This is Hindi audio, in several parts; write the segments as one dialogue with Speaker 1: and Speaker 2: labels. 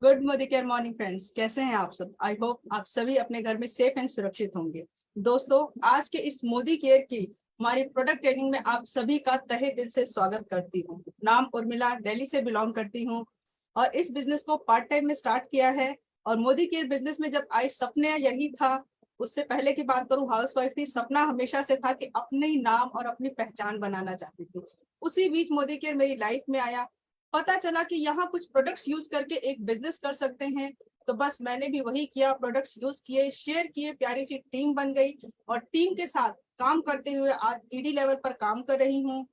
Speaker 1: Good Modi care morning friends, कैसे हैं आप सब। आई होप आप सभी अपने घर में सेफ एंड सुरक्षित होंगे। दोस्तों, आज के इस मोदी केयर की हमारी प्रोडक्ट ट्रेनिंग में आप सभी का तहे दिल से स्वागत करती हूँ। नाम उर्मिला, दिल्ली से बिलोंग करती हूँ और इस बिजनेस को पार्ट टाइम में स्टार्ट किया है। और मोदी केयर बिजनेस में जब आई सपने यही था। उससे पहले की बात करूँ, हाउस वाइफ थी। सपना हमेशा से था कि अपने नाम और अपनी पहचान बनाना चाहती थी। उसी बीच मोदी केयर मेरी लाइफ में आया। पता चला कि यहाँ कुछ प्रोडक्ट्स यूज करके एक बिजनेस कर सकते हैं। तो बस मैंने भी वही किया, प्रोडक्ट्स यूज किए, शेयर किए, प्यारी सी टीम बन गई और टीम के साथ काम करते हुए आज ईडी लेवल पर काम कर रही हूँ।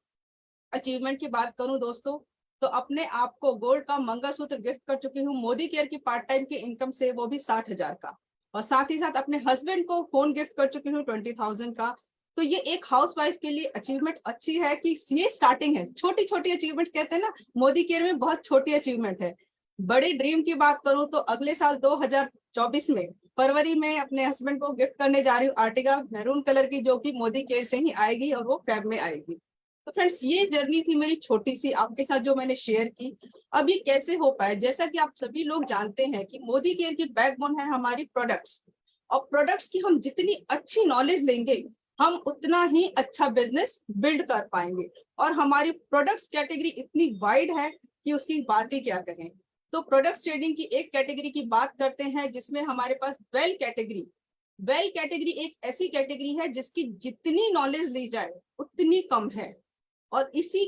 Speaker 1: अचीवमेंट की बात करूं दोस्तों, तो अपने आप को गोल्ड का मंगलसूत्र गिफ्ट कर चुकी हूँ मोदी केयर की पार्ट टाइम की इनकम से, वो भी 60,000 का। और साथ ही साथ अपने हस्बैंड को फोन गिफ्ट कर चुकी हूँ 20,000 का। तो ये एक हाउस वाइफ के लिए अचीवमेंट अच्छी है कि ये स्टार्टिंग है। छोटी छोटी अचीवमेंट कहते हैं ना, मोदी केयर में बहुत छोटी अचीवमेंट है। बड़ी ड्रीम की बात करूं तो अगले साल 2024 में फरवरी में अपने हस्बैंड को गिफ्ट करने जा रही हूँ आर्टिगा मैरून कलर की, जो कि मोदी केयर से ही आएगी और वो फैब में आएगी। तो फ्रेंड्स, ये जर्नी थी मेरी छोटी सी आपके साथ जो मैंने शेयर की। अब ये कैसे हो पाए, जैसा कि आप सभी लोग जानते हैं कि मोदी केयर की बैकबोन है हमारी प्रोडक्ट्स। और प्रोडक्ट्स की हम जितनी अच्छी नॉलेज लेंगे, हम उतना ही अच्छा बिजनेस बिल्ड कर पाएंगे। और हमारी प्रोडक्ट्स कैटेगरी इतनी वाइड है कि उसकी बात ही क्या कहें। तो प्रोडक्ट्स ट्रेडिंग की एक कैटेगरी की बात करते हैं जिसमें हमारे पास वेल कैटेगरी एक ऐसी कैटेगरी है जिसकी जितनी नॉलेज ली जाए उतनी कम है। और इसी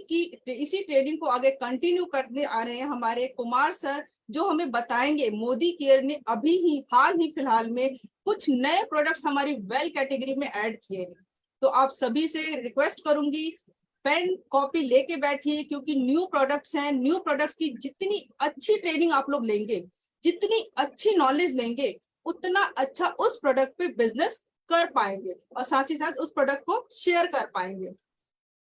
Speaker 1: ट्रेनिंग को आगे कंटिन्यू करते आ रहे हैं हमारे कुमार सर, जो हमें बताएंगे मोदी केयर ने अभी ही हाल ही फिलहाल में कुछ नए प्रोडक्ट्स हमारी वेल कैटेगरी में ऐड किए हैं। तो आप सभी से रिक्वेस्ट करूंगी, पेन कॉपी लेके बैठिए, क्योंकि न्यू प्रोडक्ट्स हैं। न्यू प्रोडक्ट्स की जितनी अच्छी ट्रेनिंग आप लोग लेंगे, जितनी अच्छी नॉलेज लेंगे, उतना अच्छा उस प्रोडक्ट पे बिजनेस कर पाएंगे और साथ ही साथ उस प्रोडक्ट को शेयर कर पाएंगे।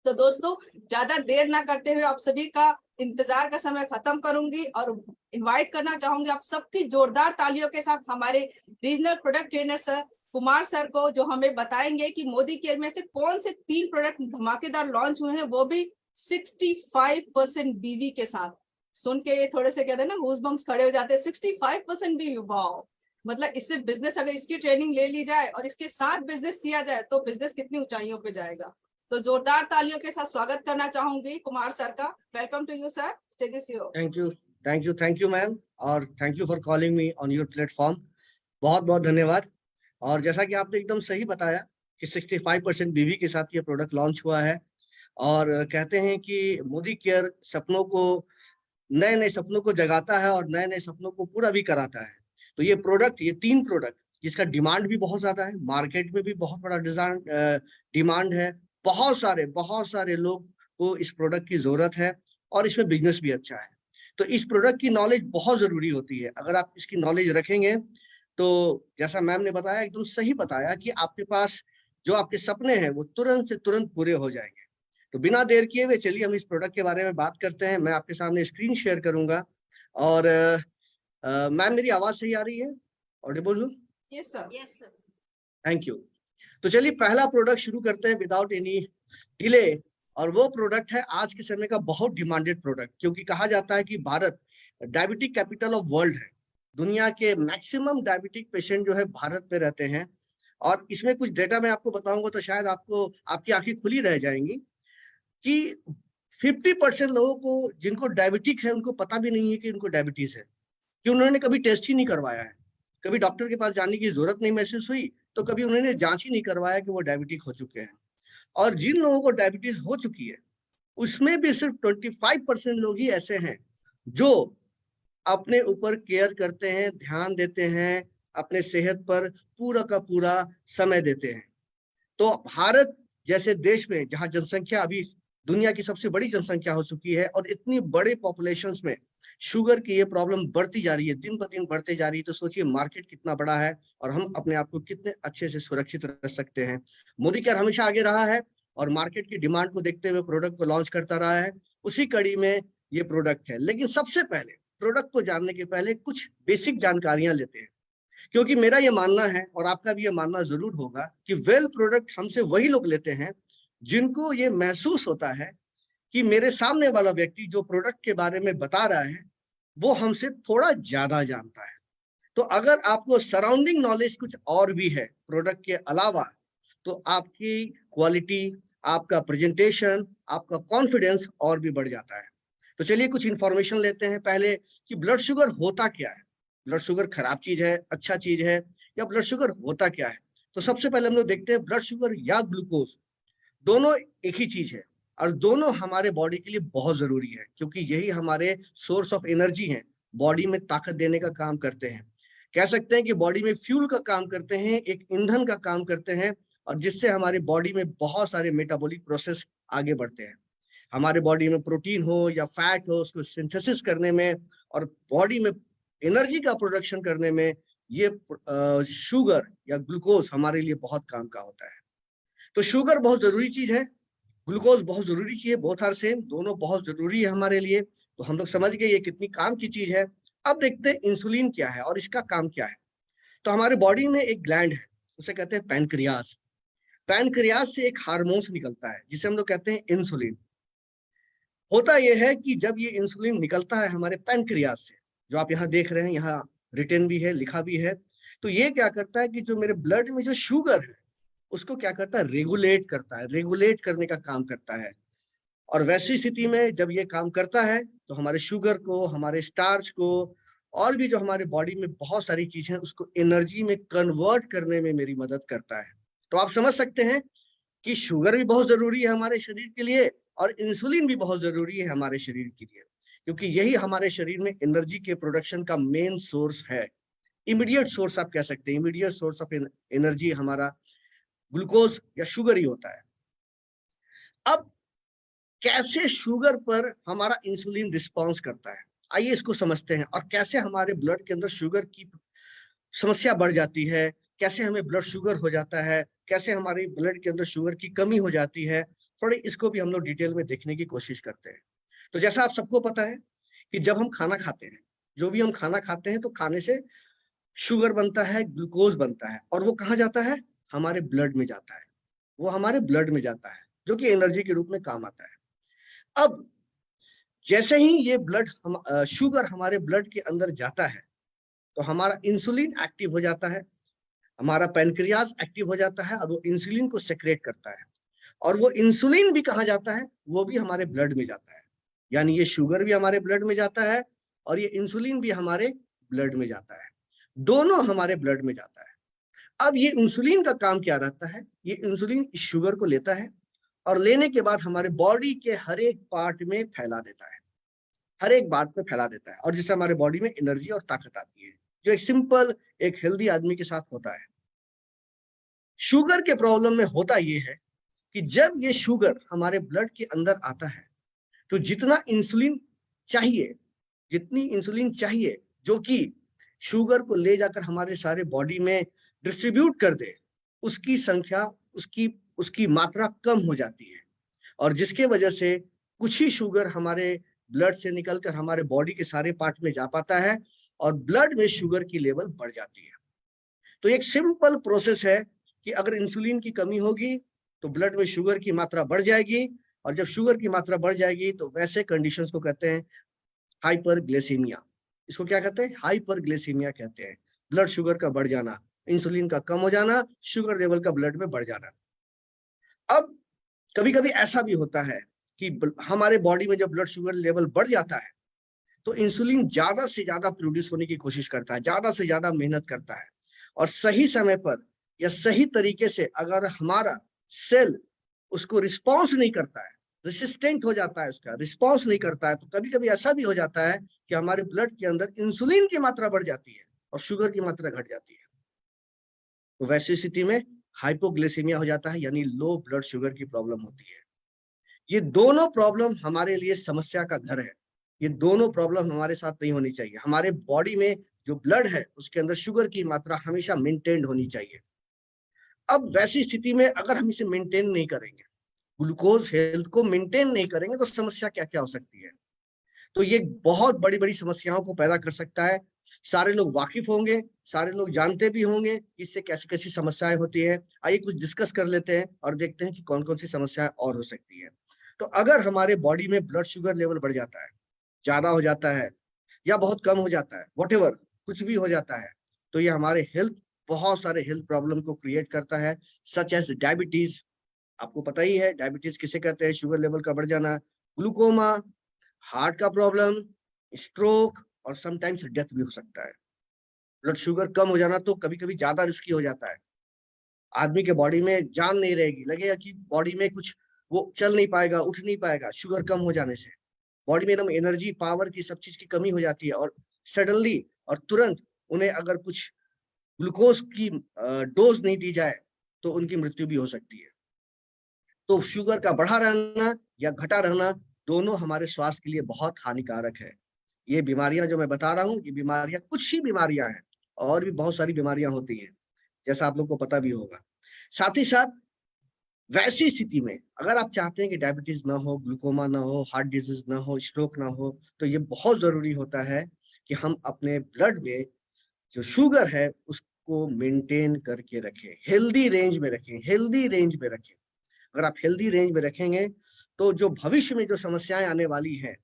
Speaker 1: तो दोस्तों, ज्यादा देर ना करते हुए आप सभी का इंतजार का समय खत्म करूंगी और इनवाइट करना चाहूंगी आप सबकी जोरदार तालियों के साथ हमारे regional product trainer sir Kumar sir को, जो हमें बताएंगे कि मोदी केयर में से कौन से 3 प्रोडक्ट धमाकेदार लॉन्च हुए हैं, वो भी 65% बीवी के साथ। सुन के ये थोड़े से कहते हैं ना, गूज़बम्स खड़े हो जाते हैं। 65% बीवी, वाह! मतलब इससे बिजनेस, अगर इसकी ट्रेनिंग ले ली जाए और इसके साथ बिजनेस किया जाए तो बिजनेस कितनी ऊंचाइयों पे जाएगा। तो जोरदार तालियों के साथ स्वागत करना चाहूंगी कुमार सर का। Welcome to you sir, stage is your.
Speaker 2: Thank you ma'am, और thank you for calling me on your platform. बहुत बहुत धन्यवाद। और जैसा कि आपने एकदम सही बताया कि 65% बीवी के साथ ये प्रोडक्ट लॉन्च हुआ है। और कहते हैं कि मोदी केयर सपनों को, नए नए सपनों को जगाता है और नए नए सपनों को पूरा भी कराता है। तो ये प्रोडक्ट, ये 3 प्रोडक्ट जिसका डिमांड भी बहुत ज्यादा है, मार्केट में भी बहुत बड़ा डिमांड है। बहुत सारे लोग को इस प्रोडक्ट की जरूरत है और इसमें बिजनेस भी अच्छा है। तो इस प्रोडक्ट की नॉलेज बहुत जरूरी होती है। अगर आप इसकी नॉलेज रखेंगे तो जैसा मैम ने बताया, एकदम सही बताया कि आपके पास जो आपके सपने हैं वो तुरंत से तुरंत पूरे हो जाएंगे। तो बिना देर किए हुए चलिए हम इस प्रोडक्ट के बारे में बात करते हैं। मैं आपके सामने स्क्रीन शेयर करूंगा। और मैम, मेरी आवाज सही आ रही है? ऑडिबल हूँ?
Speaker 1: Yes sir, yes sir.
Speaker 2: Thank you. तो चलिए पहला प्रोडक्ट शुरू करते हैं विदाउट एनी डिले। और वो प्रोडक्ट है आज के समय का बहुत डिमांडेड प्रोडक्ट, क्योंकि कहा जाता है कि Bharat diabetic capital of world है। दुनिया के मैक्सिमम डायबिटिक पेशेंट जो है भारत में रहते हैं। और इसमें कुछ डेटा मैं आपको बताऊंगा तो शायद आपको, आपकी आंखें खुली रह जाएंगी कि 50% लोगों को जिनको डायबिटिक है उनको पता भी नहीं है कि उनको डायबिटीज है, कि उन्होंने कभी टेस्ट ही नहीं करवाया है, कभी डॉक्टर के पास जाने की जरूरत नहीं महसूस हुई, तो कभी उन्होंने जांच ही नहीं करवाया कि वो डायबिटिक हो चुके हैं। और जिन लोगों को डायबिटीज हो चुकी है उसमें भी सिर्फ 25% लोग ही ऐसे हैं जो अपने ऊपर केयर करते हैं, ध्यान देते हैं, अपने सेहत पर पूरा का पूरा समय देते हैं। तो भारत जैसे देश में जहां जनसंख्या अभी दुनिया की सबसे बड़ी जनसंख्या हो चुकी है और इतनी बड़े पॉपुलेशंस में शुगर की ये प्रॉब्लम बढ़ती जा रही है, दिन ब दिन बढ़ते जा रही है, तो सोचिए मार्केट कितना बड़ा है और हम अपने आप को कितने अच्छे से सुरक्षित रख सकते हैं। मोदी केयर हमेशा आगे रहा है और मार्केट की डिमांड को देखते हुए प्रोडक्ट को लॉन्च करता रहा है। उसी कड़ी में ये प्रोडक्ट है। लेकिन सबसे पहले प्रोडक्ट को जानने के पहले कुछ बेसिक जानकारियां लेते हैं, क्योंकि मेरा ये मानना है और आपका भी ये मानना जरूर होगा कि वेल प्रोडक्ट हमसे वही लोग लेते हैं जिनको ये महसूस होता है कि मेरे सामने वाला व्यक्ति जो प्रोडक्ट के बारे में बता रहा है वो हमसे थोड़ा ज्यादा जानता है। तो अगर आपको सराउंडिंग नॉलेज कुछ और भी है प्रोडक्ट के अलावा, तो आपकी क्वालिटी, आपका प्रेजेंटेशन, आपका कॉन्फिडेंस और भी बढ़ जाता है। तो चलिए कुछ इंफॉर्मेशन लेते हैं पहले कि ब्लड शुगर होता क्या है। ब्लड शुगर खराब चीज है, अच्छा चीज है, या ब्लड शुगर होता क्या है। तो सबसे पहले हम लोग देखते हैं ब्लड शुगर या ग्लूकोज दोनों एक ही चीज है, और दोनों हमारे बॉडी के लिए बहुत जरूरी है, क्योंकि यही हमारे सोर्स ऑफ एनर्जी है, बॉडी में ताकत देने का काम करते हैं। कह सकते हैं कि बॉडी में फ्यूल का काम करते हैं, एक ईंधन का काम करते हैं, और जिससे हमारी बॉडी में बहुत सारे मेटाबॉलिक प्रोसेस आगे बढ़ते हैं। हमारे बॉडी में प्रोटीन हो या फैट हो, उसको सिंथेसिस करने में और बॉडी में एनर्जी का प्रोडक्शन करने में ये शुगर या ग्लूकोज हमारे लिए बहुत काम का होता है। तो शुगर बहुत जरूरी चीज है, ग्लूकोज बहुत जरूरी चीज है, बोथ आर सेम, दोनों बहुत जरूरी है हमारे लिए। तो हम लोग समझ गए ये कितनी काम की चीज है। अब देखते हैं इंसुलिन क्या है और इसका काम क्या है। तो हमारे बॉडी में एक ग्लैंड है, उसे कहते हैं पैनक्रियाज। पैनक्रियाज से एक हार्मोन्स निकलता है जिसे हम लोग कहते हैं इंसुलिन। होता यह है कि जब ये इंसुलिन निकलता है हमारे पैनक्रियाज से, जो आप यहाँ देख रहे हैं, यहाँ रिटन भी है, लिखा भी है, तो ये क्या करता है कि जो मेरे ब्लड में जो शुगर है उसको क्या करता है, रेगुलेट करता है, रेगुलेट करने का काम करता है। और वैसी स्थिति में जब ये काम करता है तो हमारे शुगर को, हमारे स्टार्च को, और भी जो हमारे बॉडी में बहुत सारी चीजें हैं उसको एनर्जी में कन्वर्ट करने में मेरी मदद करता है। तो आप समझ सकते हैं कि शुगर भी बहुत जरूरी है हमारे शरीर के लिए, और इंसुलिन भी बहुत जरूरी है हमारे शरीर के लिए, क्योंकि यही हमारे शरीर में एनर्जी के प्रोडक्शन का मेन सोर्स है। इमीडिएट सोर्स आप कह सकते हैं, इमीडिएट सोर्स ऑफ एनर्जी हमारा ग्लूकोज या शुगर ही होता है। अब कैसे शुगर पर हमारा इंसुलिन रिस्पॉन्स करता है, आइए इसको समझते हैं, और कैसे हमारे ब्लड के अंदर शुगर की समस्या बढ़ जाती है, कैसे हमें ब्लड शुगर हो जाता है, कैसे हमारे ब्लड के अंदर शुगर की कमी हो जाती है। थोड़े इसको भी हम लोग डिटेल में देखने की कोशिश करते हैं। तो जैसा आप सबको पता है कि जब हम खाना खाते हैं, जो भी हम खाना खाते हैं, तो खाने से शुगर बनता है, ग्लूकोज बनता है, और वो कहाँ जाता है, हमारे ब्लड में जाता है। वो हमारे ब्लड में जाता है, जो कि एनर्जी के रूप में काम आता है। अब जैसे ही ये शुगर हमारे ब्लड के अंदर जाता है, तो हमारा इंसुलिन एक्टिव हो जाता है, हमारा पैनक्रियाज एक्टिव हो जाता है, और वो इंसुलिन को सेक्रेट करता है। और वो इंसुलिन भी कहाँ जाता है, वो भी हमारे ब्लड में जाता है। यानी ये शुगर भी हमारे ब्लड में जाता है, और ये इंसुलिन भी हमारे ब्लड में जाता है, दोनों हमारे ब्लड में जाता है। अब ये इंसुलिन का काम क्या रहता है, ये इंसुलिन इस शुगर को लेता है, और लेने के बाद हमारे बॉडी के हर एक पार्ट में फैला देता है, हर एक बात पे फैला देता है, और जिससे हमारे बॉडी में एनर्जी और ताकत आती है, जो एक सिंपल, एक हेल्दी आदमी के साथ होता है। शुगर के प्रॉब्लम में होता ये है कि जब ये शुगर हमारे ब्लड के अंदर आता है, तो जितना इंसुलिन चाहिए, जितनी इंसुलिन चाहिए जो कि शुगर को ले जाकर हमारे सारे बॉडी में डिस्ट्रीब्यूट कर दे, उसकी संख्या, उसकी उसकी मात्रा कम हो जाती है, और जिसके वजह से कुछ ही शुगर हमारे ब्लड से निकलकर हमारे बॉडी के सारे पार्ट में जा पाता है, और ब्लड में शुगर की लेवल बढ़ जाती है। तो एक सिंपल प्रोसेस है कि अगर इंसुलिन की कमी होगी तो ब्लड में शुगर की मात्रा बढ़ जाएगी, और जब शुगर की मात्रा बढ़ जाएगी तो वैसे कंडीशंस को कहते हैं हाइपरग्लाइसीमिया। इसको क्या कहते हैं, हाइपरग्लाइसीमिया कहते हैं। ब्लड शुगर का बढ़ जाना, इंसुलिन का कम हो जाना, शुगर लेवल का ब्लड में बढ़ जाना। अब कभी कभी ऐसा भी होता है कि हमारे बॉडी में जब ब्लड शुगर लेवल बढ़ जाता है, तो इंसुलिन ज्यादा से ज्यादा प्रोड्यूस होने की कोशिश करता है, ज्यादा से ज्यादा मेहनत करता है, और सही समय पर या सही तरीके से अगर हमारा सेल उसको रिस्पॉन्स नहीं करता है, रेसिस्टेंट हो जाता है, उसका रिस्पॉन्स नहीं करता है, तो कभी कभी ऐसा भी हो जाता है कि हमारे ब्लड के अंदर इंसुलिन की मात्रा बढ़ जाती है और शुगर की मात्रा घट जाती है। तो वैसी स्थिति में हाइपोग्लाइसीमिया हो जाता है, यानी लो ब्लड शुगर की प्रॉब्लम होती है। ये दोनों प्रॉब्लम हमारे लिए समस्या का घर है। ये दोनों प्रॉब्लम हमारे साथ नहीं होनी चाहिए। हमारे बॉडी में जो ब्लड है उसके अंदर शुगर की मात्रा हमेशा मेंटेन होनी चाहिए। अब वैसी स्थिति में अगर हम इसे मेंटेन नहीं करेंगे, ग्लूकोज हेल्थ को मेंटेन नहीं करेंगे, तो समस्या क्या क्या हो सकती है। तो ये बहुत बड़ी बड़ी समस्याओं को पैदा कर सकता है। सारे लोग वाकिफ होंगे, सारे लोग जानते भी होंगे इससे कैसी कैसी समस्याएं होती है। आइए कुछ डिस्कस कर लेते हैं और देखते हैं कि कौन कौन सी समस्याएं और हो सकती है। तो अगर हमारे बॉडी में ब्लड शुगर लेवल बढ़ जाता है, ज्यादा हो जाता है, या बहुत कम हो जाता है, व्हाटएवर कुछ भी हो जाता है, तो ये हमारे हेल्थ, बहुत सारे हेल्थ प्रॉब्लम को क्रिएट करता है, सच एज डायबिटीज। आपको पता ही है डायबिटीज किसे कहते हैं, शुगर लेवल का बढ़ जाना, ग्लूकोमा, हार्ट का प्रॉब्लम, स्ट्रोक और समटाइम्स डेथ भी हो सकता है। ब्लड शुगर कम हो जाना तो कभी कभी ज्यादा रिस्की हो जाता है, आदमी के बॉडी में जान नहीं रहेगी, लगेगा कि बॉडी में कुछ, वो चल नहीं पाएगा, उठ नहीं पाएगा शुगर कम हो जाने से। बॉडी में एकदम एनर्जी, पावर की, सब चीज की कमी हो जाती है, और सडनली और तुरंत उन्हें अगर कुछ ग्लूकोज की डोज नहीं दी जाए तो उनकी मृत्यु भी हो सकती है। तो शुगर का बढ़ा रहना या घटा रहना दोनों हमारे स्वास्थ्य के लिए बहुत हानिकारक है। ये बीमारियां जो मैं बता रहा हूँ, ये बीमारियां कुछ ही बीमारियां हैं, और भी बहुत सारी बीमारियां होती हैं, जैसा आप लोग को पता भी होगा। साथ ही साथ वैसी स्थिति में अगर आप चाहते हैं कि डायबिटीज ना हो, ग्लूकोमा ना हो, हार्ट डिजीज ना हो, स्ट्रोक ना हो, तो ये बहुत जरूरी होता है कि हम अपने ब्लड में जो शुगर है उसको मेंटेन करके रखें, हेल्दी रेंज में रखें, हेल्दी रेंज में रखें। अगर आप हेल्दी रेंज में रखेंगे तो जो भविष्य में जो समस्याएं आने वाली हैं,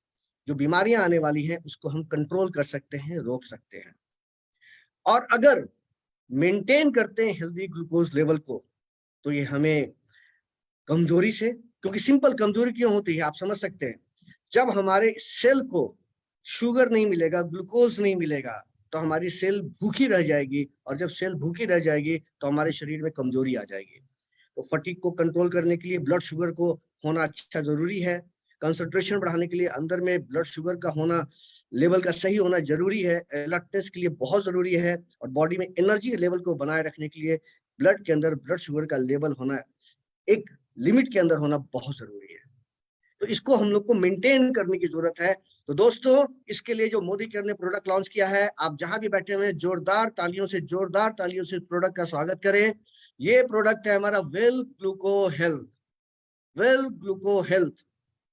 Speaker 2: जो बीमारियां आने वाली हैं, उसको हम कंट्रोल कर सकते हैं, रोक सकते हैं। और अगर मेंटेन करते हैं हेल्दी ग्लूकोज लेवल को, तो ये हमें कमजोरी से, क्योंकि सिंपल कमजोरी क्यों होती है आप समझ सकते हैं, जब हमारे सेल को शुगर नहीं मिलेगा, ग्लूकोज नहीं मिलेगा, तो हमारी सेल भूखी रह जाएगी, और जब सेल भूखी रह जाएगी तो हमारे शरीर में कमजोरी आ जाएगी। तो फटीग को कंट्रोल करने के लिए ब्लड शुगर को होना अच्छा जरूरी है, कंसंट्रेशन बढ़ाने के लिए अंदर में ब्लड शुगर का होना, लेवल का सही होना जरूरी है, अलर्टनेस के लिए बहुत जरूरी है, और बॉडी में एनर्जी लेवल को बनाए रखने के लिए ब्लड के अंदर ब्लड शुगर का लेवल होना, एक लिमिट के अंदर होना बहुत जरूरी है। तो इसको हम लोग को मेंटेन करने की जरूरत है। तो दोस्तों, इसके लिए जो मोदी केयर ने प्रोडक्ट लॉन्च किया है, आप जहां भी बैठे हुए हैं जोरदार तालियों से प्रोडक्ट का स्वागत करें। ये प्रोडक्ट है हमारा वेल ग्लूको हेल्थ। वेल ग्लूको हेल्थ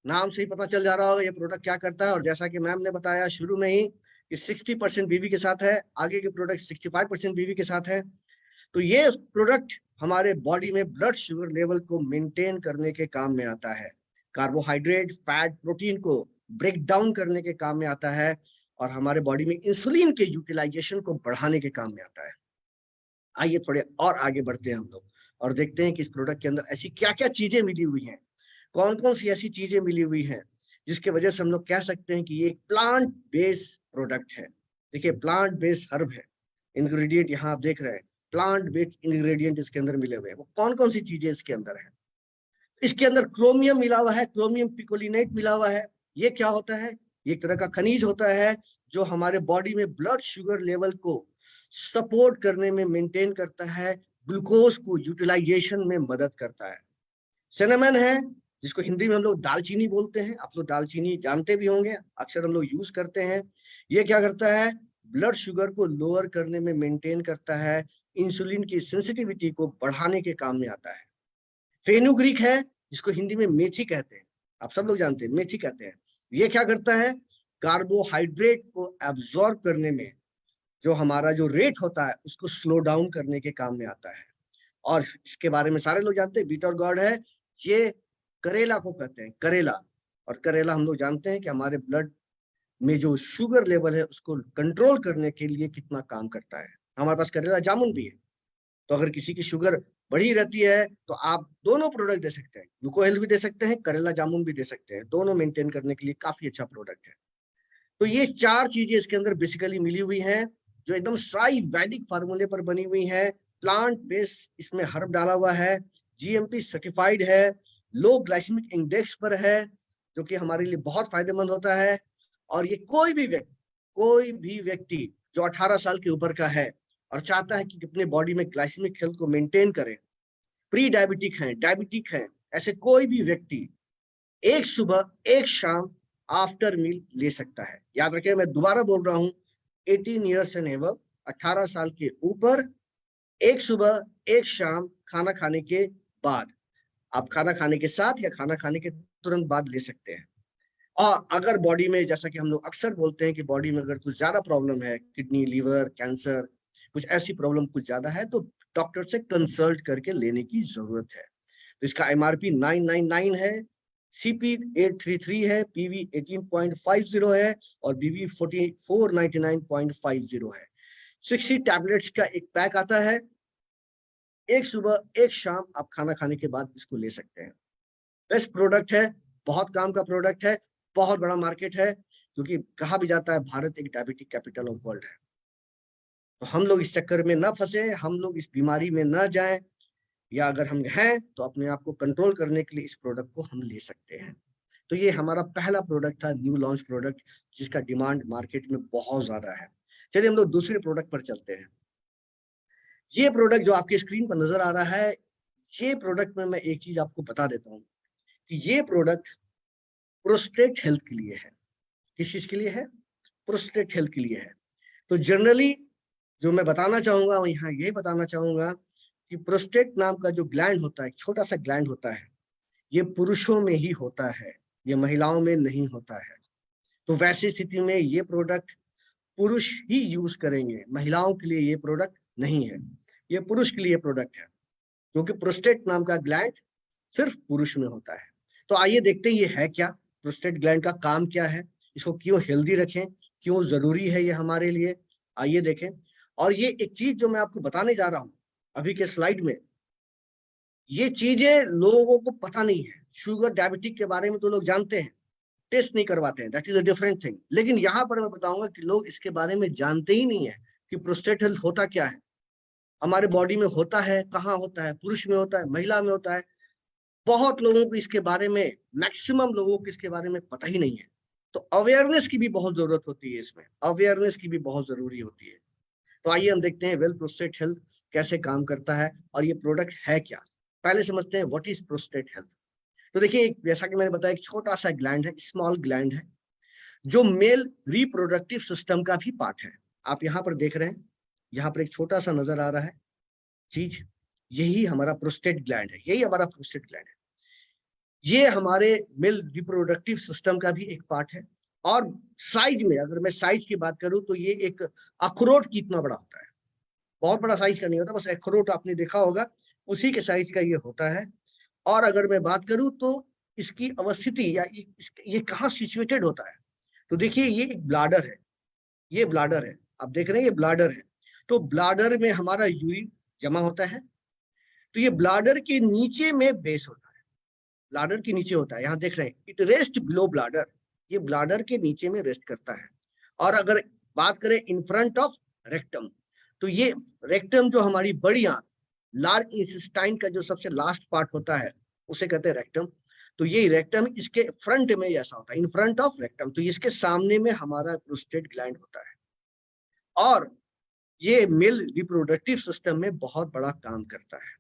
Speaker 2: नाम से ही पता चल जा रहा होगा ये प्रोडक्ट क्या करता है, और जैसा कि मैम ने बताया शुरू में ही कि 60% बीवी के साथ है, आगे के प्रोडक्ट 65% बीवी के साथ है। तो ये प्रोडक्ट हमारे बॉडी में ब्लड शुगर लेवल को मेंटेन करने के काम में आता है, कार्बोहाइड्रेट, फैट, प्रोटीन को ब्रेक डाउन करने के काम में आता है, और हमारे बॉडी में इंसुलिन के यूटिलाइजेशन को बढ़ाने के काम में आता है। आइए थोड़े और आगे बढ़ते हैं हम लोग, और देखते हैं कि इस प्रोडक्ट के अंदर ऐसी क्या क्या चीजें मिली हुई हैं, कौन कौन सी ऐसी चीजें मिली हुई हैं जिसके वजह से हम लोग कह सकते हैं कि ये एक प्लांट बेस्ड प्रोडक्ट है। देखिए, प्लांट बेस्ड हर्ब है, इंग्रेडिएंट यहाँ आप देख रहे हैं, प्लांट बेस्ड इंग्रेडिएंट इसके अंदर मिले हुए हैं। वो कौन कौन सी चीजें इसके अंदर है? इसके अंदर क्रोमियम मिला हुआ है, क्रोमियम पिकोलिनेट मिला हुआ है। ये क्या होता है? ये एक तरह का खनिज होता है जो हमारे बॉडी में ब्लड शुगर लेवल को सपोर्ट करने में, मेंटेन करता है, ग्लूकोज को यूटिलाइजेशन में मदद करता है। सिनेमन है, जिसको हिंदी में हम लोग दालचीनी बोलते हैं, आप लोग दालचीनी जानते भी होंगे, अक्सर हम लोग यूज करते हैं। ये क्या करता है? ब्लड शुगर को लोअर करने में मेंटेन करता है, इंसुलिन की सेंसिटिविटी को बढ़ाने के काम में आता है। फेनुग्रीक है, जिसको हिंदी में मेथी कहते हैं, आप सब लोग जानते हैं मेथी कहते हैं। ये क्या करता है? कार्बोहाइड्रेट को एब्जॉर्ब करने में, जो हमारा जो रेट होता है उसको स्लो डाउन करने के काम में आता है। और इसके बारे में सारे लोग जानते हैं, बीटर गॉड है। ये करेला को कहते हैं, करेला। और करेला हम लोग जानते हैं कि हमारे ब्लड में जो शुगर लेवल है उसको कंट्रोल करने के लिए कितना काम करता है। हमारे पास करेला जामुन भी है। तो अगर किसी की शुगर बढ़ी रहती है तो आप दोनों प्रोडक्ट दे सकते हैं, ग्लूको हेल्थ भी दे सकते हैं, करेला जामुन भी दे सकते हैं, दोनों मेंटेन करने के लिए काफी अच्छा प्रोडक्ट है। तो ये चार चीजें इसके अंदर बेसिकली मिली हुई हैं, जो एकदम साई वैदिक फार्मूले पर बनी हुई है। प्लांट बेस इसमें हर्ब डाला हुआ है, जीएमपी सर्टिफाइड है, लो ग्लाइसेमिक इंडेक्स पर है, जो कि हमारे लिए बहुत फायदेमंद होता है। और ये कोई भी व्यक्ति जो 18 साल के ऊपर का है और चाहता है कि अपने बॉडी में ग्लाइसेमिक हेल्थ को मेंटेन करे, प्री डायबिटिक है, डायबिटिक है, ऐसे कोई भी व्यक्ति एक सुबह एक शाम आफ्टर मील ले सकता है। याद रखें, मैं दोबारा बोल रहा हूं, 18 ईयर्स एंड एबव, 18 साल के ऊपर, एक सुबह एक शाम खाना खाने के बाद। आप खाना खाने के साथ या खाना खाने के तुरंत बाद ले सकते हैं। और अगर बॉडी में, जैसा कि हम लोग अक्सर बोलते हैं कि बॉडी में अगर कुछ ज्यादा प्रॉब्लम है, किडनी, लीवर, कैंसर, कुछ ऐसी प्रॉब्लम कुछ ज्यादा है, तो डॉक्टर से कंसल्ट करके लेने की जरूरत है। तो इसका एमआरपी 999 है, CP833 है, PV 18.50 है और BV 499.50 है। 60 टैबलेट्स का एक पैक आता है। एक सुबह एक शाम आप खाना खाने के बाद इसको ले सकते हैं। बेस्ट प्रोडक्ट है, बहुत काम का प्रोडक्ट है, बहुत बड़ा मार्केट है, क्योंकि कहा भी जाता है भारत एक डायबिटिक कैपिटल ऑफ वर्ल्ड है। तो हम लोग इस चक्कर में ना फंसे, हम लोग इस बीमारी में ना जाएं, या अगर हम हैं तो अपने आप को कंट्रोल करने के लिए इस प्रोडक्ट को हम ले सकते हैं। तो ये हमारा पहला प्रोडक्ट था, न्यू लॉन्च प्रोडक्ट, जिसका डिमांड मार्केट में बहुत ज्यादा है। चलिए हम लोग दूसरे प्रोडक्ट पर चलते हैं। ये प्रोडक्ट जो आपके स्क्रीन पर नजर आ रहा है, ये प्रोडक्ट में मैं एक चीज आपको बता देता हूँ कि ये प्रोडक्ट प्रोस्टेट हेल्थ के लिए है। किस चीज के लिए है? प्रोस्टेट हेल्थ के लिए है। तो जनरली जो मैं बताना चाहूंगा वो यहाँ ये बताना चाहूंगा कि प्रोस्टेट नाम का जो ग्लैंड होता है, छोटा सा ग्लैंड होता है, ये पुरुषों में ही होता है, ये महिलाओं में नहीं होता है। तो वैसी स्थिति में ये प्रोडक्ट पुरुष ही यूज करेंगे, महिलाओं के लिए ये प्रोडक्ट नहीं है, ये पुरुष के लिए प्रोडक्ट है, क्योंकि प्रोस्टेट नाम का ग्लैंड सिर्फ पुरुष में होता है। तो आइए देखते हैं ये है क्या, प्रोस्टेट ग्लैंड का काम क्या है, इसको क्यों हेल्दी रखें, क्यों जरूरी है ये हमारे लिए, आइए देखें। और ये एक चीज जो मैं आपको बताने जा रहा हूं अभी के स्लाइड में, ये चीजें लोगों को पता नहीं है। शुगर डायबिटिक के बारे में तो लोग जानते हैं, टेस्ट नहीं करवाते हैं, that is a different thing. लेकिन यहाँ पर मैं बताऊंगा कि लोग इसके बारे में जानते ही नहीं है कि प्रोस्टेट हेल्थ होता क्या है, हमारे बॉडी में होता है, कहाँ होता है, पुरुष में होता है, महिला में होता है। बहुत लोगों को इसके बारे में, मैक्सिमम लोगों को इसके बारे में पता ही नहीं है। तो अवेयरनेस की भी बहुत जरूरत होती है, इसमें अवेयरनेस की भी बहुत जरूरी होती है। तो आइए हम देखते हैं वेल प्रोस्टेट हेल्थ कैसे काम करता है और ये प्रोडक्ट है क्या। पहले समझते हैं व्हाट इज प्रोस्टेट हेल्थ। तो देखिए, जैसा कि मैंने बताया, एक छोटा सा ग्लैंड है, स्मॉल ग्लैंड है, जो मेल रिप्रोडक्टिव सिस्टम का भी पार्ट है। आप यहाँ पर देख रहे हैं, यहाँ पर एक छोटा सा नजर आ रहा है चीज, यही हमारा प्रोस्टेट ग्लैंड है, यही हमारा प्रोस्टेट ग्लैंड है। ये हमारे मेल रिप्रोडक्टिव सिस्टम का भी एक पार्ट है। और साइज में अगर मैं साइज की बात करूं तो ये एक अखरोट की इतना बड़ा होता है, बहुत बड़ा साइज का नहीं होता, बस अखरोट आपने देखा होगा उसी के साइज का ये होता है। और अगर मैं बात करूं तो इसकी अवस्थिति या ये कहाँ सिचुएटेड होता है, तो देखिए ये एक ब्लाडर है, ये ब्लाडर है, आप देख रहे हैं ये ब्लाडर है। तो ब्लाडर में हमारा यूरिन जमा होता है, तो ये ब्लाडर के नीचे में बेस होता है, ब्लाडर के नीचे होता है, यहाँ देख रहे हैं इट रेस्ट बिलो ब्लाडर, ये ब्लाडर के नीचे में रेस्ट करता है। और अगर बात करें इन फ्रंट ऑफ रेक्टम, तो ये रेक्टम जो हमारी बड़ी आंत, लार्ज इंटेस्टाइन का जो सबसे लास्ट पार्ट होता है उसे कहते हैं रेक्टम। तो ये रेक्टम इसके फ्रंट में ऐसा होता है, इन फ्रंट ऑफ रेक्टम, तो इसके सामने में हमारा प्रोस्टेट ग्लैंड होता है। और ये मेल रिप्रोडक्टिव सिस्टम में बहुत बड़ा काम करता है,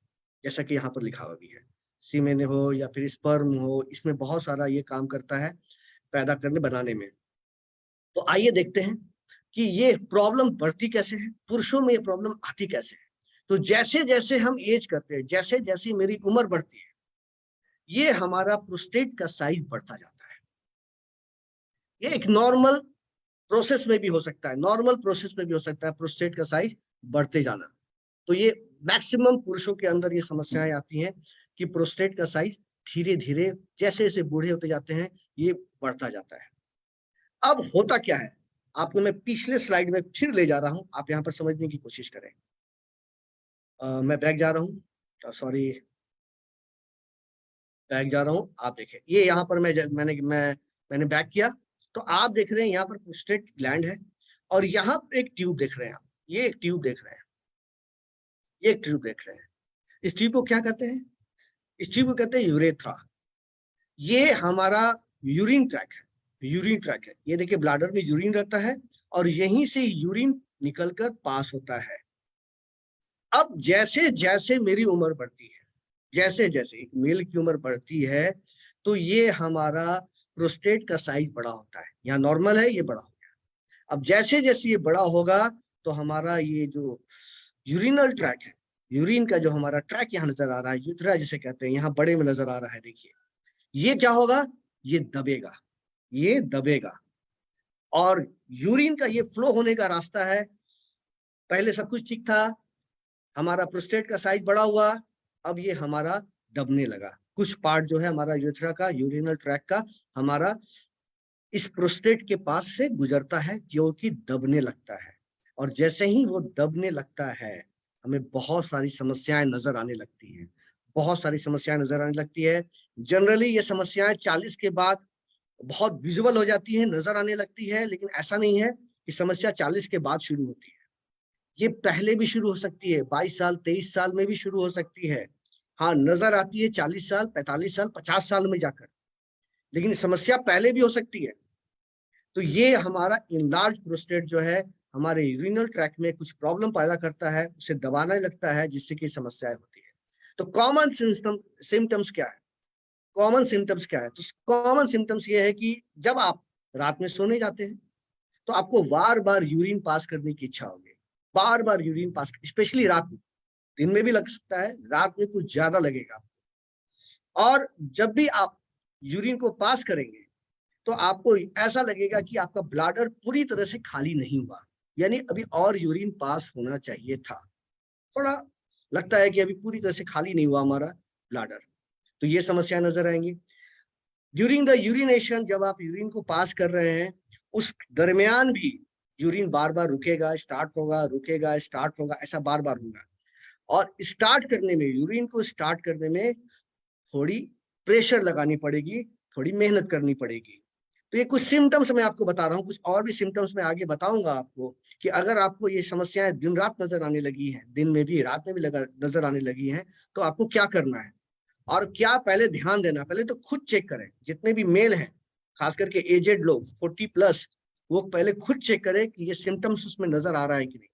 Speaker 2: जैसा कि यहाँ पर लिखा हुआ भी है, सीमेन हो या फिर स्पर्म हो, इसमें बहुत सारा ये काम करता है पैदा करने बनाने में। तो आइए देखते हैं कि ये प्रॉब्लम बढ़ती कैसे है, पुरुषों में ये प्रॉब्लम आती कैसे है। तो जैसे जैसे हम एज करते हैं, जैसे जैसे मेरी उम्र बढ़ती है, ये हमारा प्रोस्टेट का साइज बढ़ता जाता है। ये एक नॉर्मल प्रोसेस में भी हो सकता है, नॉर्मल प्रोसेस में भी हो सकता है प्रोस्टेट का साइज बढ़ते जाना। तो ये मैक्सिमम पुरुषों के अंदर ये समस्याएं आती हैं कि प्रोस्टेट का साइज धीरे धीरे जैसे जैसे बूढ़े होते जाते हैं ये बढ़ता जाता है। अब होता क्या है, आपको मैं पिछले स्लाइड में फिर ले जा रहा हूं, आप यहाँ पर समझने की कोशिश करें। मैं बैक जा रहा हूँ, सॉरी बैक जा रहा हूँ। आप देखें ये यहाँ पर मैंने बैक किया, तो आप देख रहे हैं यहाँ पर प्रोस्टेट ग्लैंड है और यहाँ पर एक ट्यूब देख रहे हैं आप, ये एक ट्यूब देख रहे हैं, ये एक ट्यूब देख रहे हैं। इस ट्यूब को क्या कहते हैं? इस ट्यूब को कहते हैं यूरेथ्रा। ये हमारा यूरिन ट्रैक है, यूरिन ट्रैक है। ये देखिए ब्लाडर में यूरिन रहता है और यहीं से यूरिन निकलकर पास होता है। अब जैसे जैसे मेरी उम्र बढ़ती है, जैसे जैसे एक मेल की उम्र बढ़ती है, तो ये हमारा प्रोस्टेट का साइज बड़ा होता है। यहाँ नॉर्मल है, ये बड़ा हो गया। अब जैसे जैसे ये बड़ा होगा तो हमारा ये जो यूरिनल ट्रैक है, यूरिन का जो हमारा ट्रैक यहाँ नजर आ रहा है, यूथ्रा जिसे कहते हैं, यहाँ बड़े में नजर आ रहा है, देखिए ये क्या होगा, ये दबेगा, ये दबेगा। और यूरिन का ये फ्लो होने का रास्ता है, पहले सब कुछ ठीक था, हमारा प्रोस्टेट का साइज बड़ा हुआ, अब ये हमारा दबने लगा। कुछ पार्ट जो है हमारा यूरेथ्रा का, यूरिनल ट्रैक का, हमारा इस प्रोस्टेट के पास से गुजरता है, जो कि दबने लगता है। और जैसे ही वो दबने लगता है, हमें बहुत सारी समस्याएं नजर आने लगती हैं, बहुत सारी समस्याएं नजर आने लगती है। जनरली ये समस्याएं 40 के बाद बहुत विजुअल हो जाती है, नजर आने लगती है, लेकिन ऐसा नहीं है कि समस्या 40 के बाद शुरू होती है। ये पहले भी शुरू हो सकती है, 22 साल 23 साल में भी शुरू हो सकती है। हाँ, नजर आती है 40 साल 45 साल 50 साल में जाकर, लेकिन समस्या पहले भी हो सकती है। तो ये हमारा इनलार्ज प्रोस्टेट जो है हमारे यूरिनल ट्रैक में कुछ प्रॉब्लम पैदा करता है, उसे दबाने लगता है, जिससे कि समस्याएं होती है। तो कॉमन सिम्टम्स क्या है? कॉमन सिम्टम्स क्या है? तो कॉमन सिम्टम्स ये है कि जब आप रात में सोने जाते हैं तो आपको बार बार यूरिन पास करने की इच्छा होगी, बार बार यूरिन पास, स्पेशली रात में। दिन में भी लग सकता है, रात में कुछ ज्यादा लगेगा। और जब भी आप यूरिन को पास करेंगे तो आपको ऐसा लगेगा कि आपका ब्लैडर पूरी तरह से खाली नहीं हुआ, यानी अभी और यूरिन पास होना चाहिए था। थोड़ा लगता है कि अभी पूरी तरह से खाली नहीं हुआ हमारा ब्लैडर। तो ये समस्या नजर आएंगी। ड्यूरिंग द यूरिनेशन, जब आप यूरिन को पास कर रहे हैं, उस दरमियान भी यूरिन बार बार रुकेगा, स्टार्ट होगा, रुकेगा, स्टार्ट होगा, ऐसा बार बार होगा। और स्टार्ट करने में, यूरिन को स्टार्ट करने में थोड़ी प्रेशर लगानी पड़ेगी, थोड़ी मेहनत करनी पड़ेगी। तो ये कुछ सिम्टम्स मैं आपको बता रहा हूँ, कुछ और भी सिम्टम्स मैं आगे बताऊंगा आपको, कि अगर आपको ये समस्याएं दिन रात नजर आने लगी हैं, दिन में भी रात में भी नजर आने लगी हैं, तो आपको क्या करना है और क्या पहले ध्यान देना। पहले तो खुद चेक करें, जितने भी मेल हैं, खास करके एजेड लोग 40+, वो पहले खुद चेक करें कि ये सिम्टम्स उसमें नजर आ रहा है कि नहीं।